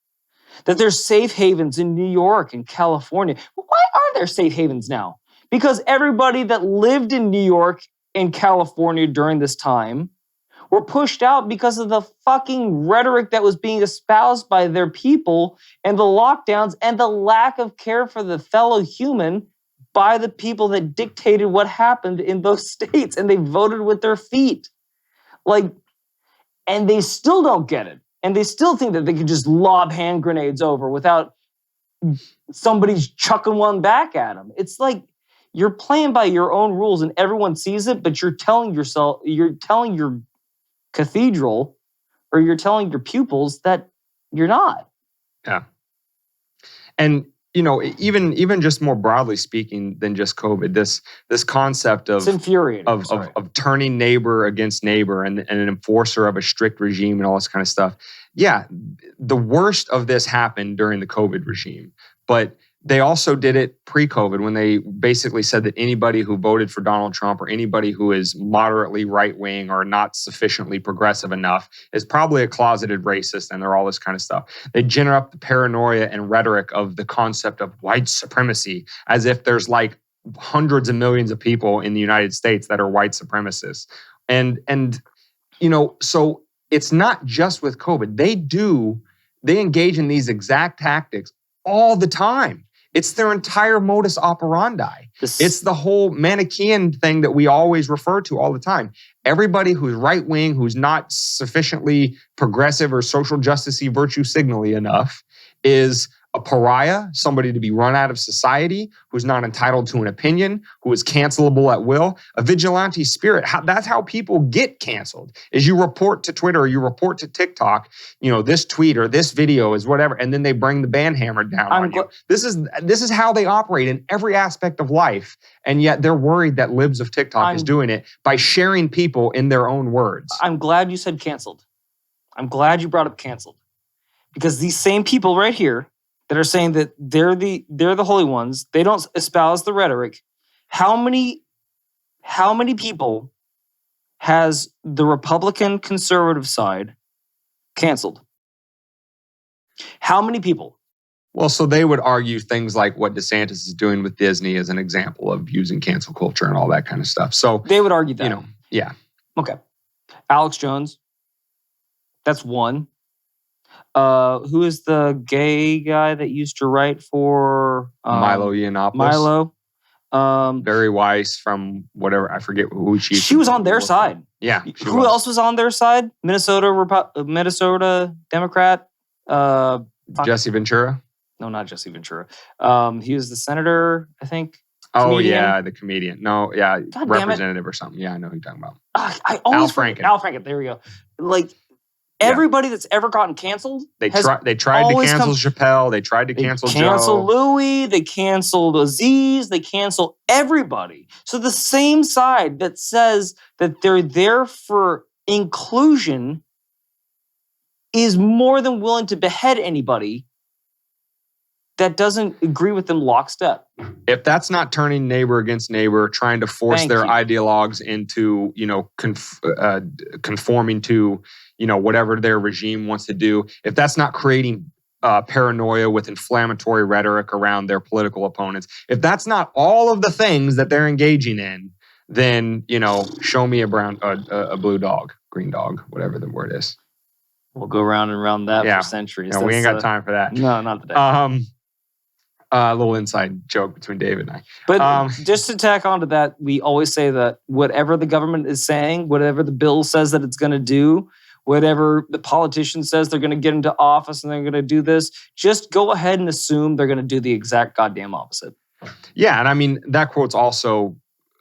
[SPEAKER 2] that there's safe havens in New York and California. Why are there safe havens now? Because everybody that lived in New York and California during this time were pushed out because of the fucking rhetoric that was being espoused by their people and the lockdowns and the lack of care for the fellow human by the people that dictated what happened in those states, and they voted with their feet. Like, and they still don't get it. And they still think that they could just lob hand grenades over without somebody's chucking one back at them. It's like you're playing by your own rules and everyone sees it, but you're telling your cathedral or you're telling your pupils that you're not.
[SPEAKER 1] Yeah. And even just more broadly speaking than just COVID, this concept of
[SPEAKER 2] It's infuriating.
[SPEAKER 1] of turning neighbor against neighbor and an enforcer of a strict regime and all this kind of stuff. Yeah, the worst of this happened during the COVID regime, but they also did it pre-COVID when they basically said that anybody who voted for Donald Trump or anybody who is moderately right-wing or not sufficiently progressive enough is probably a closeted racist, and they're all this kind of stuff. They gin up the paranoia and rhetoric of the concept of white supremacy as if there's like hundreds of millions of people in the United States that are white supremacists. And so it's not just with COVID. They engage in these exact tactics all the time. It's their entire modus operandi. It's the whole Manichaean thing that we always refer to all the time. Everybody who's right-wing, who's not sufficiently progressive or social justice-y, virtue signal-y enough, is a pariah, somebody to be run out of society, who's not entitled to an opinion, who is cancelable at will. A vigilante spirit. That's how people get canceled, is you report to Twitter, or you report to TikTok, this tweet or this video is whatever, and then they bring the ban hammer down on you. This is how they operate in every aspect of life, and yet they're worried that libs of TikTok is doing it by sharing people in their own words.
[SPEAKER 2] I'm glad you said canceled. I'm glad you brought up canceled. Because these same people right here that are saying that they're the holy ones, they don't espouse the rhetoric. How many people has the Republican conservative side canceled? How many people?
[SPEAKER 1] Well, so they would argue things like what DeSantis is doing with Disney as an example of using cancel culture and all that kind of stuff. So
[SPEAKER 2] they would argue that.
[SPEAKER 1] Yeah.
[SPEAKER 2] Okay. Alex Jones, that's one. Who is the gay guy that used to write for
[SPEAKER 1] Milo Yiannopoulos?
[SPEAKER 2] Milo.
[SPEAKER 1] Barry Weiss from whatever, I forget who she is.
[SPEAKER 2] She was on their side.
[SPEAKER 1] Yeah.
[SPEAKER 2] Who else was on their side? Minnesota Democrat.
[SPEAKER 1] Jesse Ventura?
[SPEAKER 2] No, not Jesse Ventura. He was the senator, I think.
[SPEAKER 1] Oh, yeah, the comedian. No, yeah,
[SPEAKER 2] God
[SPEAKER 1] representative or something. Yeah, I know who you're talking about.
[SPEAKER 2] Al
[SPEAKER 1] Franken.
[SPEAKER 2] There we go. Like, everybody that's ever gotten canceled.
[SPEAKER 1] They tried to cancel Chappelle. They tried to cancel Joe. They canceled
[SPEAKER 2] Louis. They canceled Aziz. They canceled everybody. So the same side that says that they're there for inclusion is more than willing to behead anybody that doesn't agree with them lockstep.
[SPEAKER 1] If that's not turning neighbor against neighbor, trying to force their ideologues into, conforming to, whatever their regime wants to do, if that's not creating paranoia with inflammatory rhetoric around their political opponents, if that's not all of the things that they're engaging in, then, show me a blue dog, green dog, whatever the word is.
[SPEAKER 2] We'll go round and round that for centuries.
[SPEAKER 1] No, we ain't got time for that.
[SPEAKER 2] No, not today.
[SPEAKER 1] A little inside joke between David and I.
[SPEAKER 2] But just to tack onto that, we always say that whatever the government is saying, whatever the bill says that it's going to do, whatever the politician says they're going to get into office and they're going to do this, just go ahead and assume they're going to do the exact goddamn opposite.
[SPEAKER 1] Yeah, and I mean, that quote's also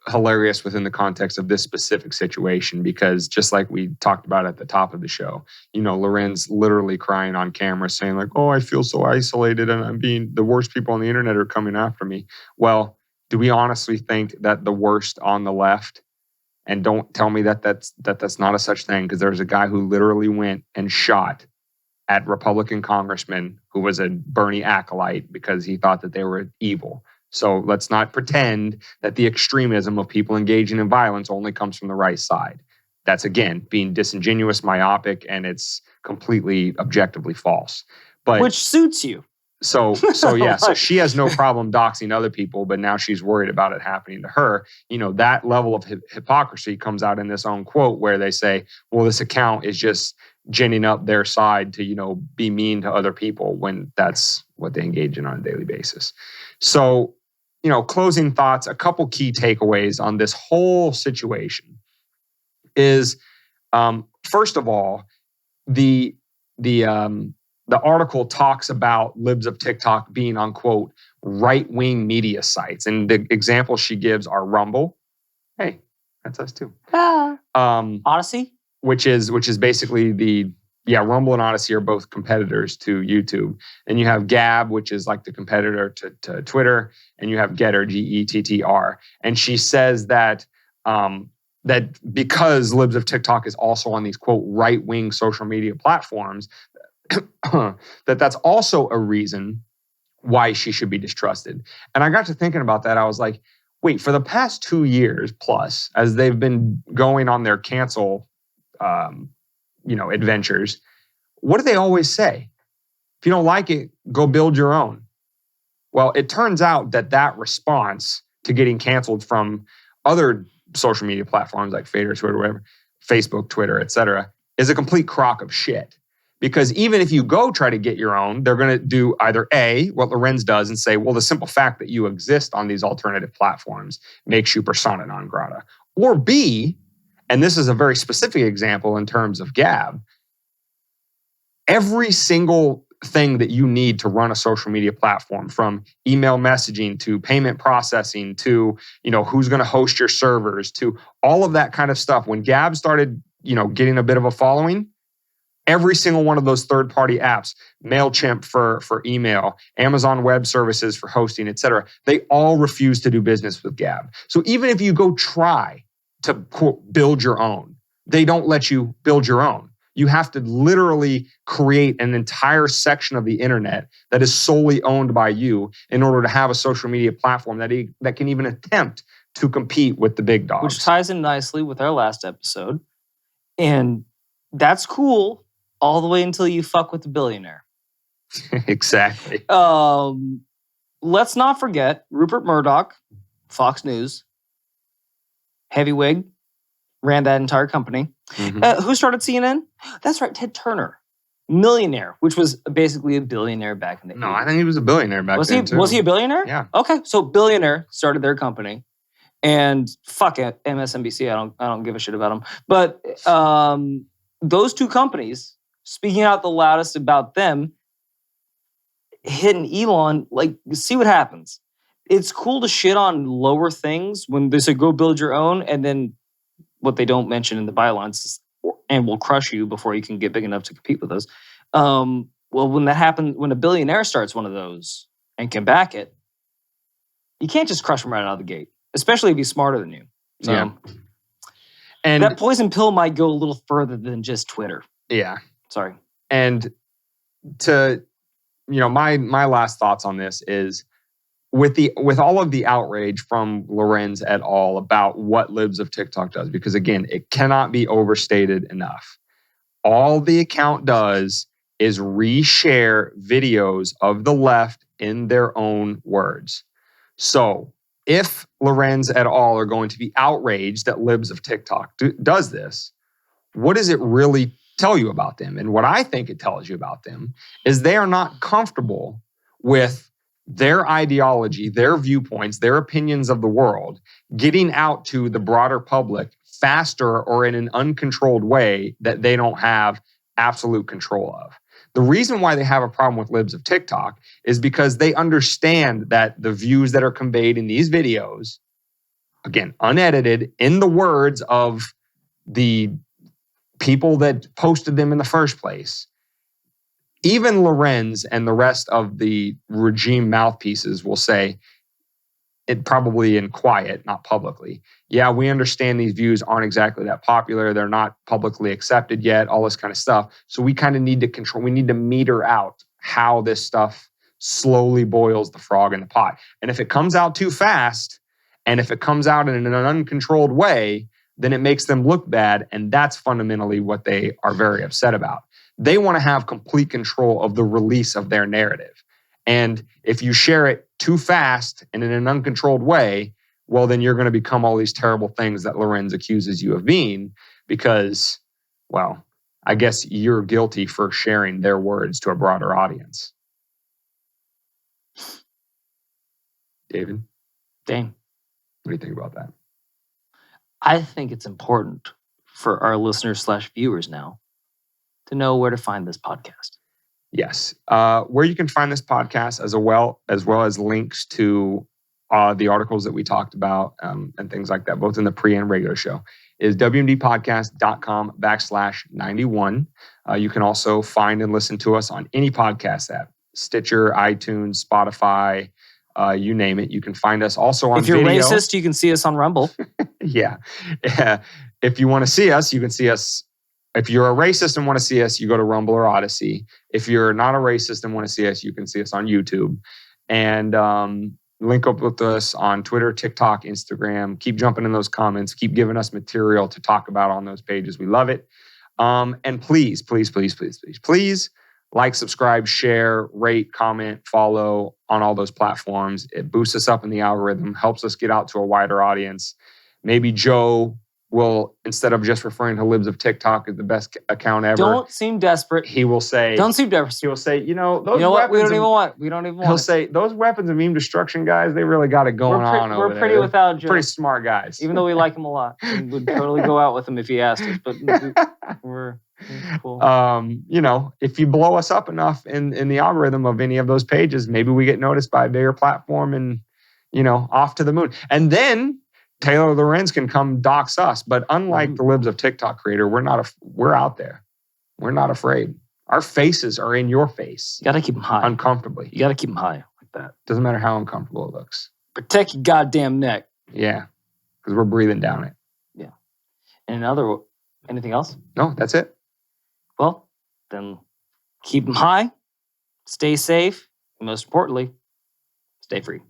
[SPEAKER 1] hilarious within the context of this specific situation, because just like we talked about at the top of the show, Loren's literally crying on camera saying like, oh, I feel so isolated and the worst people on the internet are coming after me. Well, do we honestly think that the worst on the left, and don't tell me that's not a such thing, because there's a guy who literally went and shot at Republican congressman who was a Bernie acolyte because he thought that they were evil. So let's not pretend that the extremism of people engaging in violence only comes from the right side. That's, again, being disingenuous, myopic, and it's completely objectively false. But
[SPEAKER 2] which suits you.
[SPEAKER 1] So yeah, so she has no problem doxing other people, but now she's worried about it happening to her. That level of hypocrisy comes out in this own quote where they say, well, this account is just ginning up their side to, be mean to other people, when that's what they engage in on a daily basis. So, closing thoughts, a couple key takeaways on this whole situation is, first of all, the article talks about libs of TikTok being on, quote, right-wing media sites. And the examples she gives are Rumble. Hey, that's us too.
[SPEAKER 2] Odyssey?
[SPEAKER 1] Which is basically Rumble and Odyssey are both competitors to YouTube. And you have Gab, which is like the competitor to Twitter, and you have Getter, Gettr. And she says that that because libs of TikTok is also on these, quote, right-wing social media platforms, that's also a reason why she should be distrusted. And I got to thinking about that. I was like, wait, for the past 2 years plus, as they've been going on their cancel adventures, what do they always say? If you don't like it, go build your own. Well, it turns out that response to getting canceled from other social media platforms like Fader, Twitter, whatever, Facebook, Twitter, etc., is a complete crock of shit. Because even if you go try to get your own, they're going to do either A, what Lorenz does and say, well, the simple fact that you exist on these alternative platforms makes you persona non grata. Or B, and this is a very specific example in terms of Gab, every single thing that you need to run a social media platform, from email messaging to payment processing to, who's going to host your servers to all of that kind of stuff. When Gab started, getting a bit of a following, every single one of those third-party apps, MailChimp for email, Amazon Web Services for hosting, et cetera, they all refuse to do business with Gab. So even if you go try to, quote, build your own, they don't let you build your own. You have to literally create an entire section of the internet that is solely owned by you in order to have a social media platform that can even attempt to compete with the big dogs.
[SPEAKER 2] Which ties in nicely with our last episode. And that's cool all the way until you fuck with the billionaire.
[SPEAKER 1] Exactly.
[SPEAKER 2] Let's not forget Rupert Murdoch, Fox News, heavywig, ran that entire company. Mm-hmm. Who started CNN? That's right, Ted Turner. Millionaire, which was basically a billionaire back in the 80s.
[SPEAKER 1] No, I think he was a billionaire back then too.
[SPEAKER 2] Was he a billionaire?
[SPEAKER 1] Yeah.
[SPEAKER 2] Okay, so billionaire started their company. And fuck it, MSNBC, I don't give a shit about them. But those two companies, speaking out the loudest about them, hitting Elon, like, see what happens. It's cool to shit on lower things when they say go build your own, and then what they don't mention in the bylines is, and we'll crush you before you can get big enough to compete with us. Well, when that happens, when a billionaire starts one of those and can back it, you can't just crush them right out of the gate, especially if he's smarter than you. So,
[SPEAKER 1] yeah. And
[SPEAKER 2] that poison pill might go a little further than just Twitter.
[SPEAKER 1] Yeah.
[SPEAKER 2] Sorry.
[SPEAKER 1] And to, my last thoughts on this is, with all of the outrage from Lorenz et al. About what libs of TikTok does, because again, it cannot be overstated enough. All the account does is reshare videos of the left in their own words. So if Lorenz et al. Are going to be outraged that libs of TikTok does this, what does it really tell you about them? And what I think it tells you about them is they are not comfortable with their ideology, their viewpoints, their opinions of the world getting out to the broader public faster or in an uncontrolled way that they don't have absolute control of. The reason why they have a problem with libs of TikTok is because they understand that the views that are conveyed in these videos, again, unedited, in the words of the people that posted them in the first place, even Lorenz and the rest of the regime mouthpieces will say, it probably in quiet, not publicly, yeah, we understand these views aren't exactly that popular. They're not publicly accepted yet, all this kind of stuff. So we kind of need to control, we need to meter out how this stuff slowly boils the frog in the pot. And if it comes out too fast, and if it comes out in an uncontrolled way, then it makes them look bad. And that's fundamentally what they are very upset about. They want to have complete control of the release of their narrative. And if you share it too fast and in an uncontrolled way, well, then you're going to become all these terrible things that Lorenz accuses you of being because, well, I guess you're guilty for sharing their words to a broader audience. David?
[SPEAKER 2] Dane.
[SPEAKER 1] What do you think about that?
[SPEAKER 2] I think it's important for our listeners / viewers now to know where to find this podcast.
[SPEAKER 1] Yes. Where you can find this podcast as well as links to the articles that we talked about and things like that, both in the pre and regular show, is wmdpodcast.com/91. You can also find and listen to us on any podcast app, Stitcher, iTunes, Spotify, you name it. You can find us also on video.
[SPEAKER 2] If you're racist, you can see us on Rumble.
[SPEAKER 1] Yeah. If you want to see us, you can see us. If you're a racist and want to see us, you go to Rumble or Odyssey. If you're not a racist and want to see us, you can see us on YouTube. And link up with us on Twitter, TikTok, Instagram. Keep jumping in those comments. Keep giving us material to talk about on those pages. We love it. And please, please, please, please, please, please like, subscribe, share, rate, comment, follow on all those platforms. It boosts us up in the algorithm, helps us get out to a wider audience. Maybe Joe will, instead of just referring to libs of TikTok as the best account ever,
[SPEAKER 2] don't seem desperate.
[SPEAKER 1] He will say,
[SPEAKER 2] don't seem desperate.
[SPEAKER 1] He will say, those
[SPEAKER 2] you know
[SPEAKER 1] weapons
[SPEAKER 2] what? We don't even want. We don't even want.
[SPEAKER 1] He'll say, those weapons of meme destruction guys, they really got it going on over there.
[SPEAKER 2] We're pretty without Joe.
[SPEAKER 1] Pretty smart guys.
[SPEAKER 2] Even though we like him a lot. We would totally go out with him if he asked us, but we're cool.
[SPEAKER 1] If you blow us up enough in the algorithm of any of those pages, maybe we get noticed by a bigger platform and, off to the moon. And then Taylor Lorenz can come dox us. But unlike the libs of TikTok creator, we're out there. We're not afraid. Our faces are in your face.
[SPEAKER 2] You got to keep them high.
[SPEAKER 1] Uncomfortably.
[SPEAKER 2] You got to keep them high like that.
[SPEAKER 1] Doesn't matter how uncomfortable it looks.
[SPEAKER 2] Protect your goddamn neck.
[SPEAKER 1] Yeah, because we're breathing down it.
[SPEAKER 2] Yeah. And anything else?
[SPEAKER 1] No, that's it.
[SPEAKER 2] Well, then keep them high, stay safe, and most importantly, stay free.